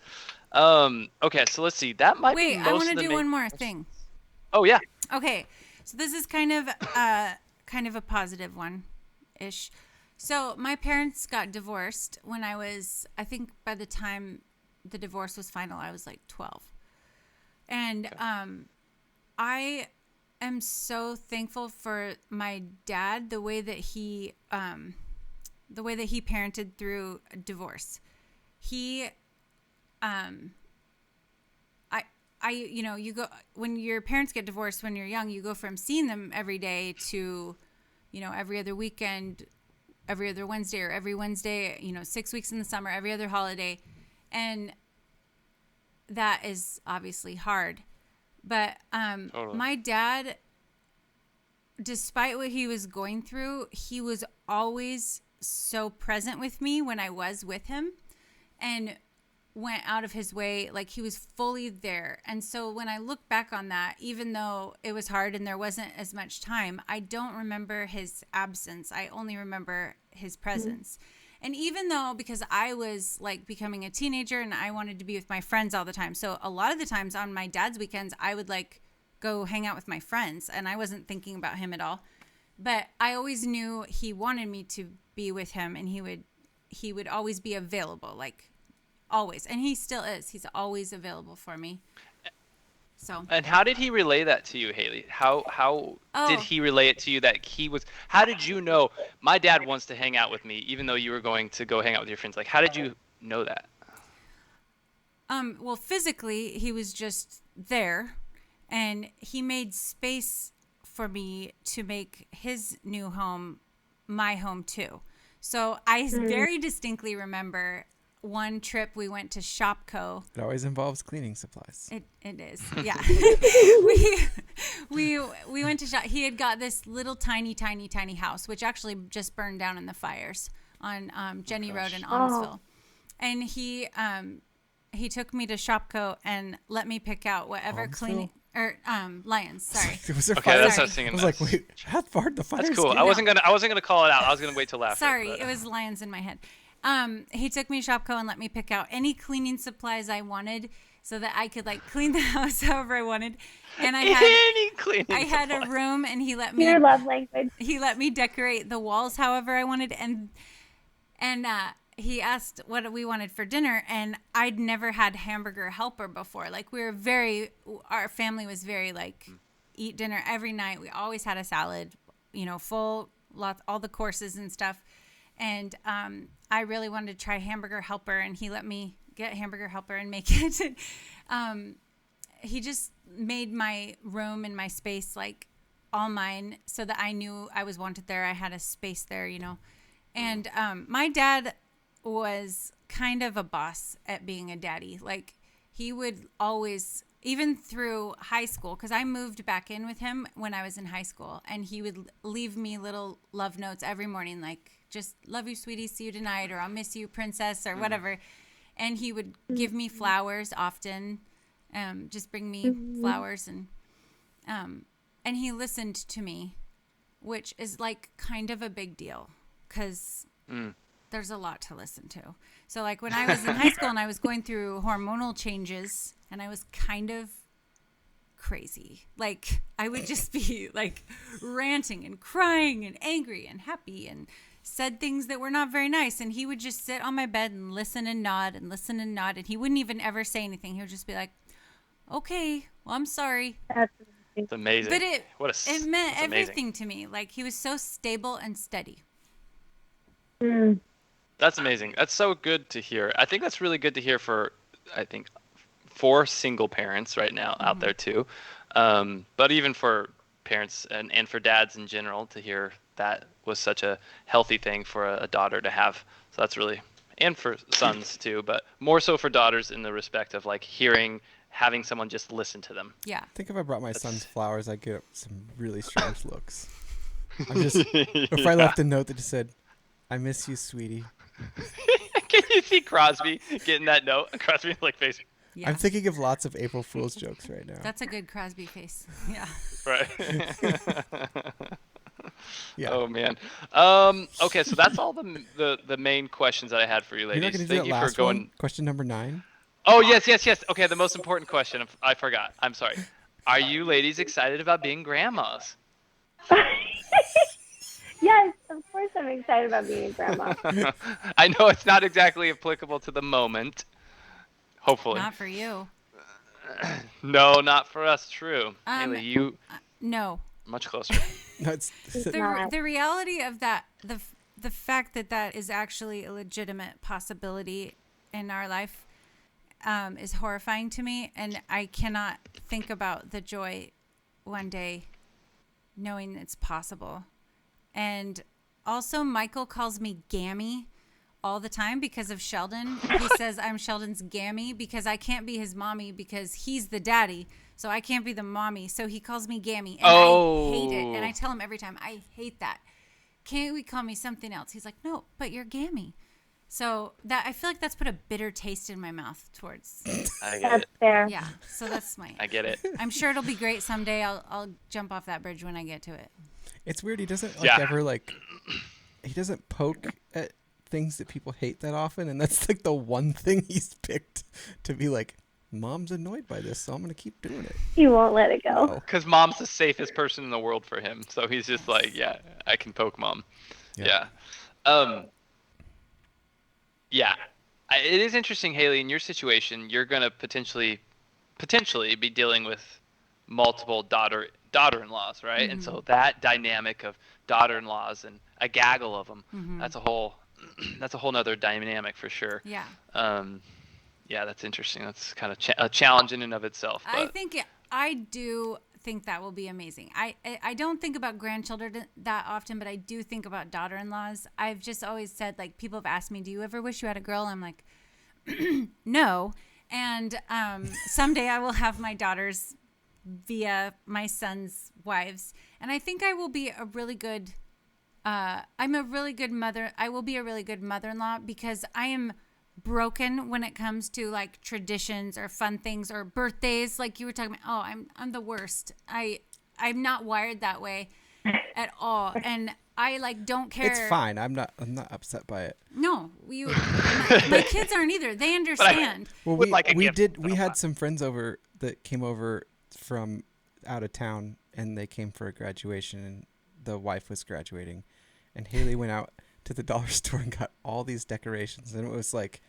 Okay, so let's see. That might Wait, be most I want of to the do main- one more thing. Oh yeah. Okay, so this is kind of a positive one, ish. So my parents got divorced when I think by the time the divorce was final, I was like 12, and I am so thankful for my dad, the way that he parented through divorce. He you go when your parents get divorced when you're young, you go from seeing them every day to, every other weekend, every other Wednesday, or every Wednesday, 6 weeks in the summer, every other holiday. And that is obviously hard. But Totally. my dad, despite what he was going through, he was always so present with me when I was with him, and went out of his way. Like, he was fully there. And so when I look back on that, even though it was hard and there wasn't as much time, I don't remember his absence. I only remember his presence. And even though, because I was like becoming a teenager and I wanted to be with my friends all the time, so a lot of the times on my dad's weekends, I would like go hang out with my friends and I wasn't thinking about him at all. But I always knew he wanted me to be with him, and he would always be available, like always. And he still is. He's always available for me. So. And how did he relay that to you, Haley? How did Oh. he relay it to you that he was? How did you know my dad wants to hang out with me, even though you were going to go hang out with your friends? Like, how did you know that? Well, physically, he was just there, and he made space for me to make his new home my home too. So I very distinctly remember one trip we went to Shopko. it always involves cleaning supplies. It is, yeah. we went to shop. He had got this little tiny house, which actually just burned down in the fires on Jenny Road in Almsville. And he took me to Shopko and let me pick out whatever Almsville? cleaning or Lions. Sorry. Was there Okay, fire? that's what I Sorry. was thinking. I was like, wait, how far did the fire? That's cool. I wasn't gonna call it out. I was gonna wait till after. Sorry, but- it was Lions in my head. He took me to Shopko and let me pick out any cleaning supplies I wanted so that I could like clean the house however I wanted. And I Any cleaning had a supplies. room, and he let me Your love language. decorate the walls however I wanted, and he asked what we wanted for dinner, and I'd never had hamburger helper before. Like, our family was very like eat dinner every night. We always had a salad, full lots, all the courses and stuff. And I really wanted to try hamburger helper, and he let me get hamburger helper and make it. He just made my room and my space like all mine, so that I knew I was wanted there. I had a space there, And my dad was kind of a boss at being a daddy. Like, he would always, even through high school, because I moved back in with him when I was in high school, and he would leave me little love notes every morning, like, just love you, sweetie, see you tonight, or I'll miss you, princess, or whatever. And he would give me flowers often, just bring me flowers, and he listened to me, which is like kind of a big deal, because there's a lot to listen to. So like when I was in high school and I was going through hormonal changes, and I was kind of crazy, like I would just be like ranting and crying and angry and happy and said things that were not very nice, and he would just sit on my bed and listen and nod and listen and nod, and he wouldn't even ever say anything. He would just be like, okay, well, I'm sorry. That's It's amazing. But it meant it's amazing. everything to me. Like, he was so stable and steady. That's amazing. That's so good to hear. I think that's really good to hear for single parents right now out there too. But even for parents and for dads in general, to hear that was such a healthy thing for a daughter to have. So that's really, and for sons too, but more so for daughters in the respect of like having someone just listen to them. Yeah. I think if I brought my sons flowers, I'd get some really strange looks. If I left a note that just said, "I miss you, sweetie." Can you see Crosby getting that note? Crosby like face. Yeah. I'm thinking of lots of April Fool's jokes right now. That's a good Crosby face. Yeah. Right. Yeah. Oh man. Okay, so that's all the main questions that I had for you, You're not ladies. going to do Thank that you for last going. one? Question number 9. Oh yes. Okay, the most important question. I forgot. I'm sorry. Are you ladies excited about being grandmas? Yes, of course I'm excited about being a grandma. I know it's not exactly applicable to the moment. Hopefully. Not for you. No, not for us. True. Um, Haley, you No. much closer. No, it's, The reality of that, the fact that that is actually a legitimate possibility in our life is horrifying to me, and I cannot think about the joy one day knowing it's possible. And also, Michael calls me Gammy all the time because of Sheldon. He says I'm Sheldon's Gammy because I can't be his mommy because he's the daddy. So I can't be the mommy. So he calls me Gammy. And I hate it. And I tell him every time, I hate that. Can't we call me something else? He's like, no, but you're Gammy. So that I feel like that's put a bitter taste in my mouth towards. I get That's it. fair. Yeah. So that's my. I get it. I'm sure it'll be great someday. I'll jump off that bridge when I get to it. it's weird. He doesn't Yeah. ever he doesn't poke at things that people hate that often. And that's like the one thing he's picked to be like, Mom's annoyed by this, so I'm going to keep doing it. He won't let it go. No. Because mom's the safest person in the world for him. So he's just like, yeah, I can poke mom. Yeah. Yeah. Yeah. It is interesting, Haley, in your situation, you're going to potentially be dealing with multiple daughter-in-laws, right? And so that dynamic of daughter-in-laws and a gaggle of them, that's a whole nother dynamic for sure. Yeah. Yeah, that's interesting. That's kind of a challenge in and of itself. But I do think that will be amazing. I don't think about grandchildren that often, but I do think about daughter-in-laws. I've just always said, like, people have asked me, do you ever wish you had a girl? I'm like, no. And someday I will have my daughters via my son's wives. And I think I will be a really good, I'm a really good mother. I will be a really good mother-in-law because I am broken when it comes to like traditions or fun things or birthdays, like you were talking about. Oh, I'm the worst. I'm not wired that way at all, and I like don't care. It's fine. I'm not upset by it. No, my kids aren't either. They understand. Well, Would like a we gift, did. but We I'm had not. some friends over that came over from out of town, and they came for a graduation, and the wife was graduating, and Haley went out to the dollar store and got all these decorations, and it was like,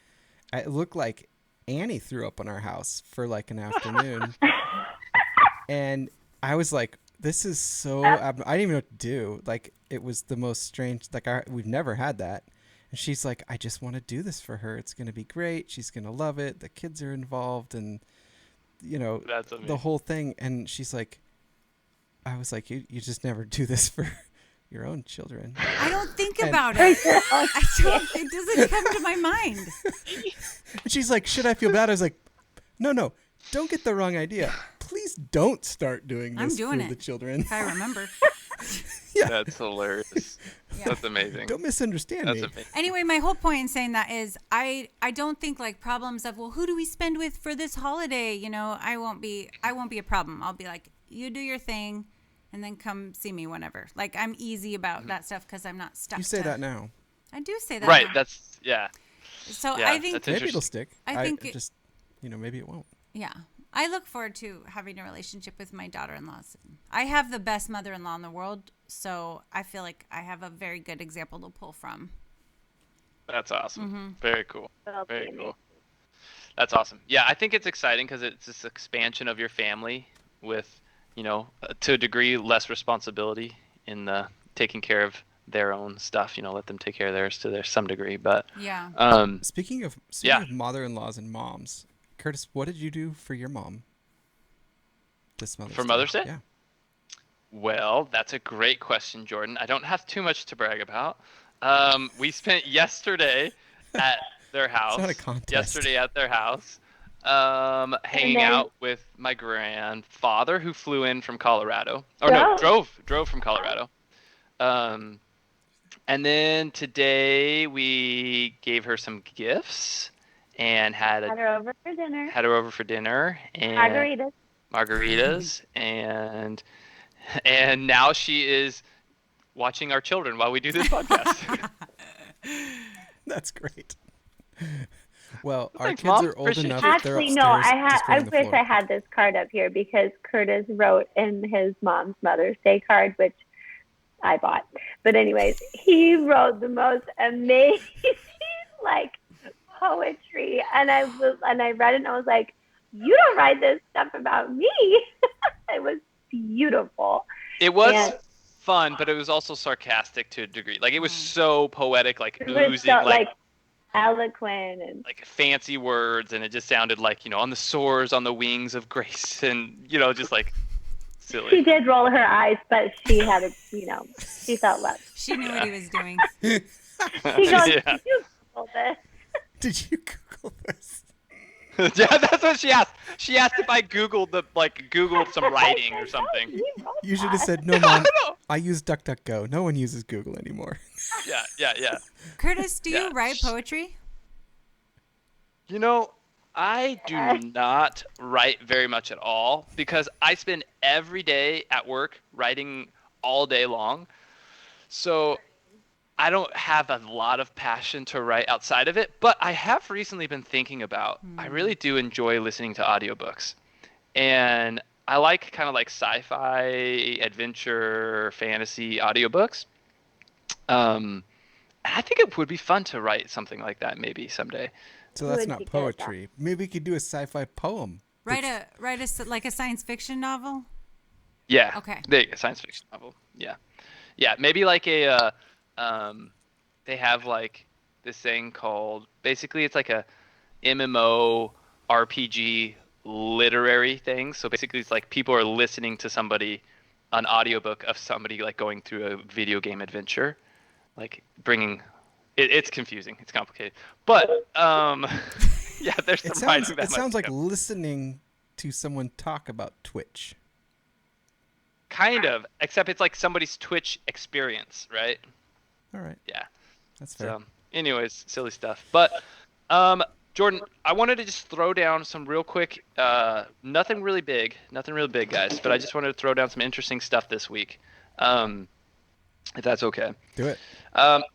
it looked like Annie threw up on our house for like an afternoon, and I was like, this is so. I didn't even know what to do. Like, it was the most strange. Like, we've never had that. And she's like, I just want to do this for her. It's going to be great. She's going to love it. The kids are involved, and That's amazing. the whole thing. And she's like, I was like, you just never do this for your own children. I don't think And- about it. It doesn't come to my mind. And she's like, should I feel bad? I was like, no, don't get the wrong idea. Please don't start doing I'm this doing for it. the children. If I remember. That's hilarious. Yeah. That's amazing. Don't misunderstand That's me. amazing. Anyway, my whole point in saying that is I don't think like problems of, well, who do we spend with for this holiday? I won't be a problem. I'll be like, you do your thing and then come see me whenever. Like, I'm easy about that stuff because I'm not stuck. You say to- that now. I do say that. Right. now. That's yeah. So Yeah, I think that's Maybe it'll interesting. stick. I think it- just, maybe it won't. yeah. I look forward to having a relationship with my daughter-in-laws. I have the best mother-in-law in the world, so I feel like I have a very good example to pull from. That's awesome. Mm-hmm. Very cool. That'll be Very amazing. cool. That's awesome. Yeah, I think it's exciting because it's this expansion of your family with, to a degree, less responsibility in the taking care of their own stuff. Let them take care of theirs to some degree. But Yeah. Speaking of Yeah. mother-in-laws and moms, Curtis, what did you do for your mom this Mother's For Day? Mother's Day? Yeah. Well, that's a great question, Jordan. I don't have too much to brag about. We spent yesterday at their house. not a contest. Yesterday at their house, hanging then- out with my grandfather, who flew in from Colorado. Or Wow. no, drove from Colorado. And then today we gave her some gifts, and Had her over for dinner. had her over for dinner and Margaritas. and now she is watching our children while we do this podcast. That's great. Well, our Thanks, kids Mom. are old Appreciate enough. you. They're Actually, no. upstairs I destroying the wish floor. I had this card up here because Curtis wrote in his mom's Mother's Day card, which I bought. But anyways, he wrote the most amazing like poetry, and I read it and I was like, you don't write this stuff about me. It was beautiful. It was And- fun, but it was also sarcastic to a degree. Like, it was so poetic, like It was oozing, so, like eloquent and fancy words, and it just sounded like, on the soars on the wings of grace, and just like she silly. did roll her eyes, but she had a, she felt loved. She knew what he was doing. She goes, Yeah. you Google this. Did you Google this? Yeah, that's what she asked. She asked if I Googled some writing or something. He wrote You should have that. said, no, Mom, I use DuckDuckGo. No one uses Google anymore. Yeah. Curtis, do you Yeah. write poetry? I do not write very much at all because I spend every day at work writing all day long. So I don't have a lot of passion to write outside of it, but I have recently been thinking about, I really do enjoy listening to audiobooks. And I like kind of like sci-fi, adventure, fantasy audiobooks. And I think it would be fun to write something like that maybe someday. So that's Would not be good at that. poetry. Maybe we could do a sci-fi poem. Write like a science fiction novel? Yeah. Okay. There you go, science fiction novel. Yeah. Yeah, maybe like a they have like this thing called, basically it's like a MMO RPG literary thing. So basically it's like people are listening to an audiobook of somebody like going through a video game adventure, like bringing it's confusing, it's complicated, but yeah, there's some writing that It sounds might like go. listening to someone talk about Twitch. Kind of, except it's like somebody's Twitch experience, right? All right, Yeah. that's fair. So, anyways, silly stuff. But, Jordan, I wanted to just throw down some real quick, nothing really big, guys, but I just wanted to throw down some interesting stuff this week, if that's okay. Do it.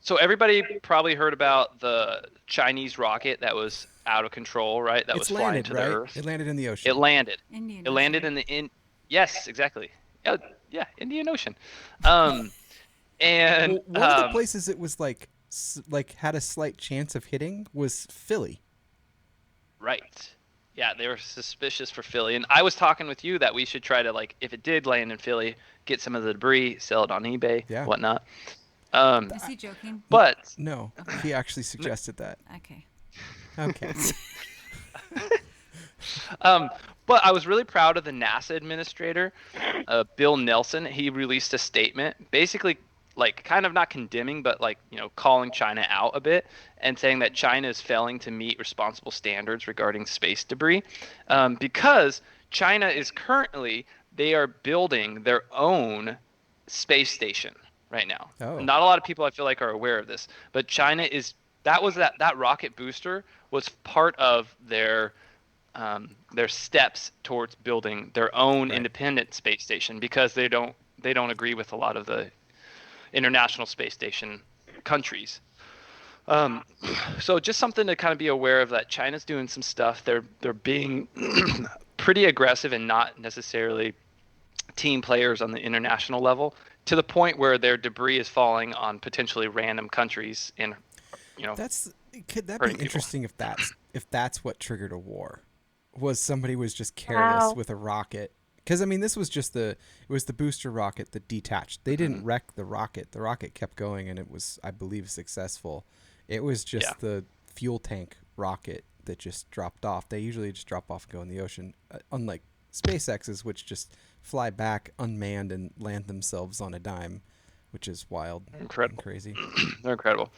So everybody probably heard about the Chinese rocket that was out of control, right? That It's was flying landed, to right? the Earth. It landed in the ocean. It landed. Indian. It landed Ocean. in yes, exactly. Yeah, Indian Ocean. And Well, one of the places it was like had a slight chance of hitting was Philly. right. Yeah, they were suspicious for Philly. And I was talking with you that we should try to, like, if it did land in Philly, get some of the debris, sell it on eBay, Yeah. whatnot. Is he joking? But No, he actually suggested that. Okay. Okay. but I was really proud of the NASA administrator, Bill Nelson. He released a statement, basically, like, kind of not condemning, but like, calling China out a bit and saying that China is failing to meet responsible standards regarding space debris, because China is they are building their own space station right now. Oh. Not a lot of people, I feel like, are aware of this, but China is that rocket booster was part of their steps towards building their own Right. independent space station, because they don't agree with a lot of the international space station countries. So just something to kind of be aware of, that China's doing some stuff. They're being pretty aggressive and not necessarily team players on the international level, to the point where their debris is falling on potentially random countries and Could that be hurting people. interesting if that's what triggered a war? Was somebody was just careless Wow. with a rocket? Because I mean, this was just it was the booster rocket that detached. They didn't wreck the rocket. The rocket kept going, and it was, I believe, successful. It was just the fuel tank rocket that just dropped off. They usually just drop off and go in the ocean, unlike SpaceX's, which just fly back unmanned and land themselves on a dime, which is wild, Incredible. and crazy. They're incredible.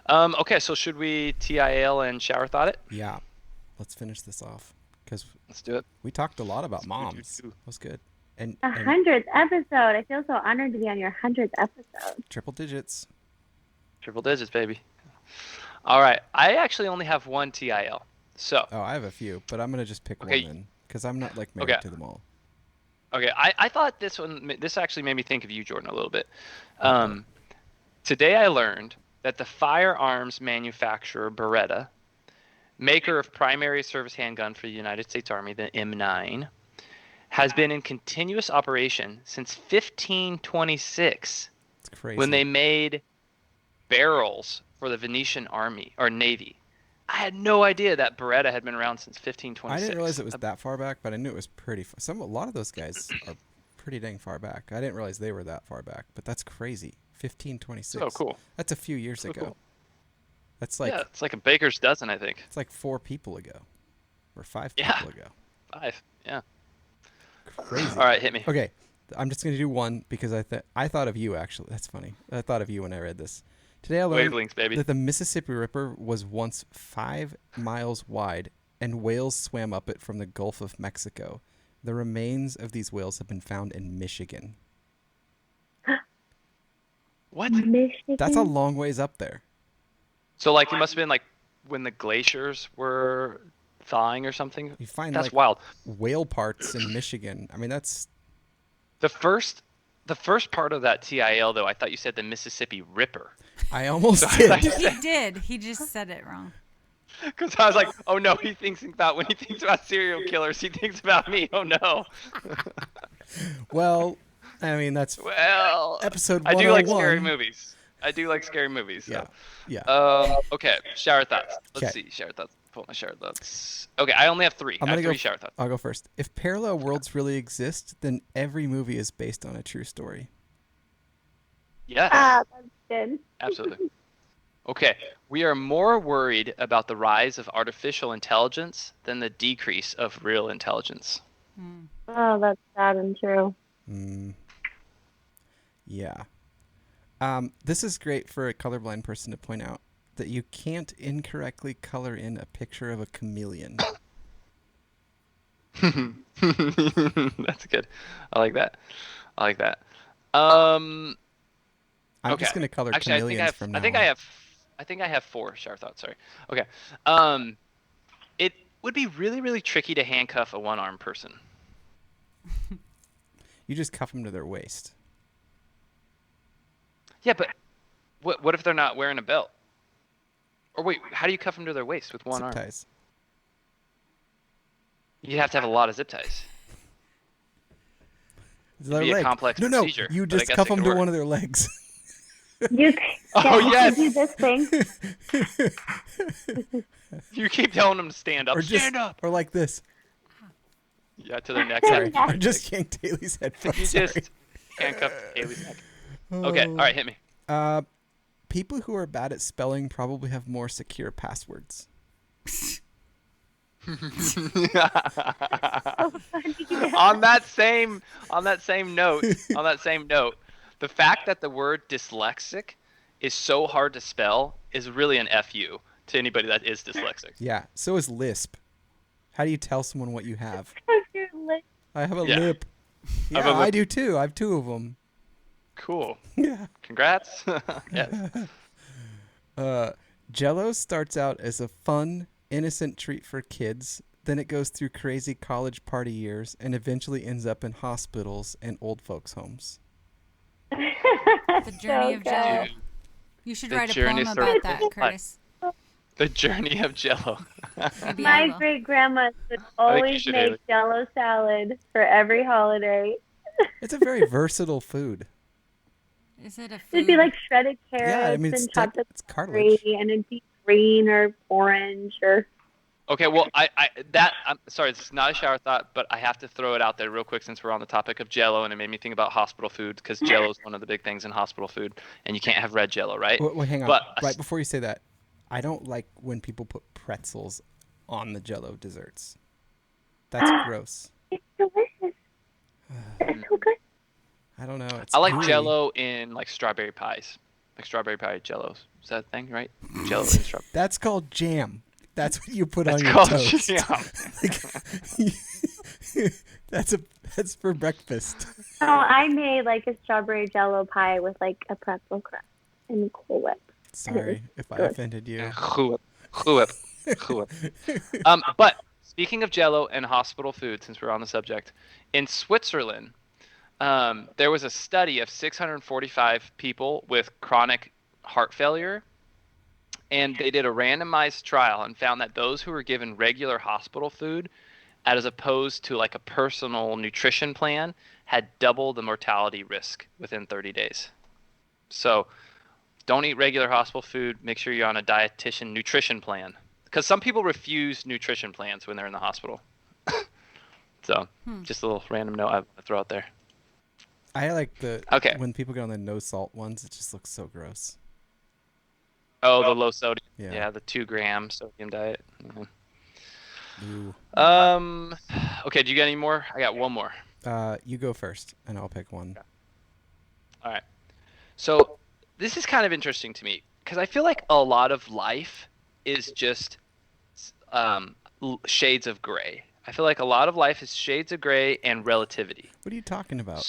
Okay, so should we TIL and shower thought it? Yeah, let's finish this off because Let's do it. we talked a lot about do, moms. do. That was good. And 100th episode. I feel so honored to be on your 100th episode. triple digits. Triple digits, baby. All right. I actually only have one TIL. So, Oh, I have a few, but I'm gonna just pick Okay. one then, because I'm not like married Okay. to them all. okay, I thought this actually made me think of you, Jordan, a little bit. Um, Today I learned that the firearms manufacturer Beretta, maker of primary service handgun for the United States Army, the M9, has been in continuous operation since 1526 It's crazy. when they made barrels for the Venetian Army or Navy. I had no idea that Beretta had been around since 1526. I didn't realize it was that far back, but I knew it was pretty. A lot of those guys are pretty dang far back. I didn't realize they were that far back, but that's crazy. 1526. So cool. That's a few years So ago. cool. That's like Yeah, it's like a baker's dozen, I think. it's like 4 people ago, or 5 Yeah. people ago. 5. Yeah. Crazy. All right, hit me. Okay, I'm just gonna do one because I thought of you actually. That's funny. I thought of you when I read this. Today I learned Wavelengths, baby. that the Mississippi River was once 5 miles wide, and whales swam up it from the Gulf of Mexico. The remains of these whales have been found in Michigan. What? Michigan. That's a long ways up there. So like it must have been like when the glaciers were thawing or something. You find That's like wild. whale parts in Michigan. I mean, that's The first part of that TIL though, I thought you said the Mississippi Ripper. I almost So I did. thought you He said, did. He just said it wrong. because I was like, oh no, he thinks about when he thinks about serial killers, he thinks about me. Oh no. I mean, that's Well, episode I do like 101. scary movies. I do like scary movies. So. Yeah. Okay, shower thoughts. Let's 'Kay. see, shower thoughts. Pull my shower thoughts. Okay, I only have 3. I'm I have gonna 3 shower thoughts. I'll go first. If parallel worlds really exist, then every movie is based on a true story. Yes, That's good. absolutely. Okay, we are more worried about the rise of artificial intelligence than the decrease of real intelligence. Oh, that's sad and true. Yeah. This is great for a colorblind person to point out that you can't incorrectly color in a picture of a chameleon. That's good. I like that. I'm Okay. just gonna color Actually, chameleons from now I think on. I think I have 4 shower thoughts. Sorry. Okay. It would be really, really tricky to handcuff a one-armed person. You just cuff them to their waist. Yeah, but what if they're not wearing a belt? Or wait, how do you cuff them to their waist with one Zip arm? ties. You'd have to have a lot of zip ties. Their be a leg. complex no, procedure, you but I just guess cuff it could them to work. one of their legs. You Oh, can yes. do this thing. You keep telling them to stand up. or just, Stand up. or like this. Yeah, to their neck. Sorry, Yeah. I just yanked Haley's headphones. You Sorry. just handcuffed Haley's neck. Okay, all right, hit me. People who are bad at spelling probably have more secure passwords. on that same note, the fact that the word dyslexic is so hard to spell is really an FU to anybody that is dyslexic. Yeah, so is Lisp. How do you tell someone what you have? I have a Yeah. lip. I have Yeah, a I lip. do too. I have 2 of them. Cool. Yeah. Congrats. Yes. Jell-O starts out as a fun, innocent treat for kids. Then it goes through crazy college party years and eventually ends up in hospitals and old folks' homes. The journey of good. Jello. Dude, You should the write a journey poem through about that, life. Curtis. the journey of Jello. Maybe I My will. great grandma would you always should, Haley. make Jello salad for every holiday. It's a very versatile food. Is it a food? It'd be like shredded carrots Yeah, I mean, it's and chopped up it's cartilage. celery, and it'd be green or orange or. Okay, well, I'm sorry, this is not a shower thought, but I have to throw it out there real quick since we're on the topic of Jello, and it made me think about hospital food because Jello is one of the big things in hospital food, and you can't have red Jello, right? Wait, hang on. But Right before you say that, I don't like when people put pretzels on the Jell-O desserts. That's gross. It's delicious. It's so good. I don't know. It's I like gooey. Jello in like strawberry pies, like strawberry pie Jellos. Is that a thing, right? Jello and strawberry. That's called jam. That's what you put That's on your called toast. jam. That's for breakfast. So I made like a strawberry Jello pie with like a pretzel crust and Cool Whip. Sorry if I offended you. Chup. But speaking of Jello and hospital food, since we're on the subject, in Switzerland, there was a study of 645 people with chronic heart failure, and they did a randomized trial and found that those who were given regular hospital food, as opposed to like a personal nutrition plan, had double the mortality risk within 30 days. So don't eat regular hospital food. Make sure you're on a dietitian nutrition plan, because some people refuse nutrition plans when they're in the hospital. So just a little random note I want to throw out there. I like the Okay. when people get on the no salt ones. It just looks so gross. Oh, the low sodium. Yeah. Yeah, the 2-gram sodium diet. Mhm. Ooh. Okay, do you got any more? I got one more. You go first, and I'll pick one. All right. So this is kind of interesting to me because I feel like a lot of life is just shades of gray. I feel like a lot of life is shades of gray and relativity. What are you talking about?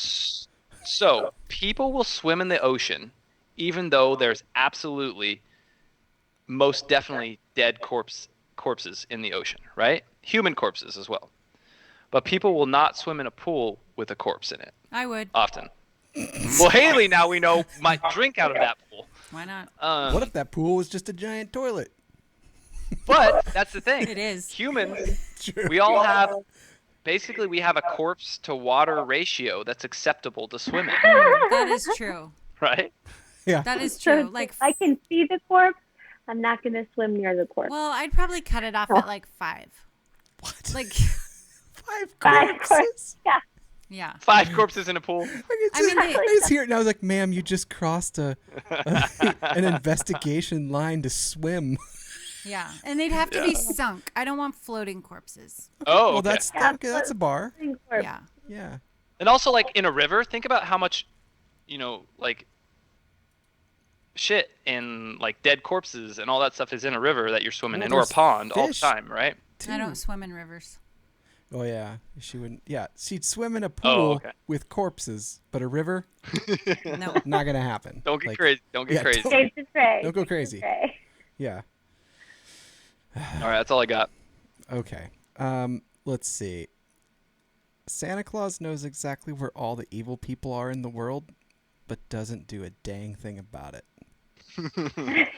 So people will swim in the ocean even though there's absolutely, most definitely dead corpses in the ocean, right? Human corpses as well. But people will not swim in a pool with a corpse in it I would. often. Well, Haley, now we know, might drink out of that pool. Why not? What if that pool was just a giant toilet? But that's the thing. It is. Humans, True. we all have, basically we have a corpse to water ratio that's acceptable to swim in, That is true. right? Yeah. That is So true. Like, if I can see the corpse, I'm not going to swim near the corpse. well, I'd probably cut it off at like 5. What? Like, 5 Five corpses? corpses. Yeah. yeah. 5 corpses in a pool. I mean, I just hear it and I was like, ma'am, you just crossed an investigation line to swim. Yeah. And they'd have to be sunk. I don't want floating corpses. Oh, Well, okay. that's Yeah, okay, that's a bar. Corpse. Yeah. Yeah. And also, like, in a river, think about how much, like, shit and, like, dead corpses and all that stuff is in a river that you're swimming Well, in, or a there's pond all the fish. time, right? I don't swim in rivers. Oh yeah, she wouldn't. Yeah, she'd swim in a pool okay. with corpses, but a river, No. not gonna happen. Don't get Like, crazy. Don't get yeah, crazy. Shades of gray. Don't go Shades of crazy. gray. Yeah. All right, that's all I got. Okay. Let's see. Santa Claus knows exactly where all the evil people are in the world, but doesn't do a dang thing about it.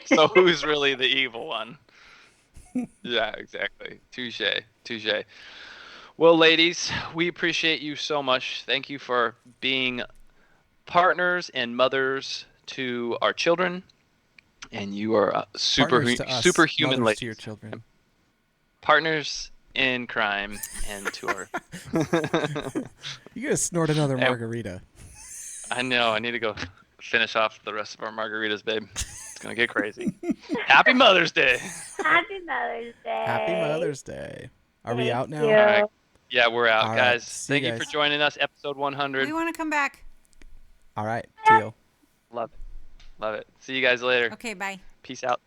So who's really the evil one? Yeah, exactly. Touche. Touche. Well, ladies, we appreciate you so much. Thank you for being partners and mothers to our children. And you are Partners to us, superhuman mothers ladies. to your children. Partners in crime and to our... You gotta snort another Yeah. margarita. I know. I need to go finish off the rest of our margaritas, babe. It's going to get crazy. Happy Mother's Day. Happy Mother's Day. Happy Mother's Day. Are we Thank out now? you. All right. Yeah, we're out, All right. guys. See Thank you you for guys. joining us. Episode 100. We want to come back. All right. Deal. Love it. Love it. See you guys later. Okay, bye. Peace out.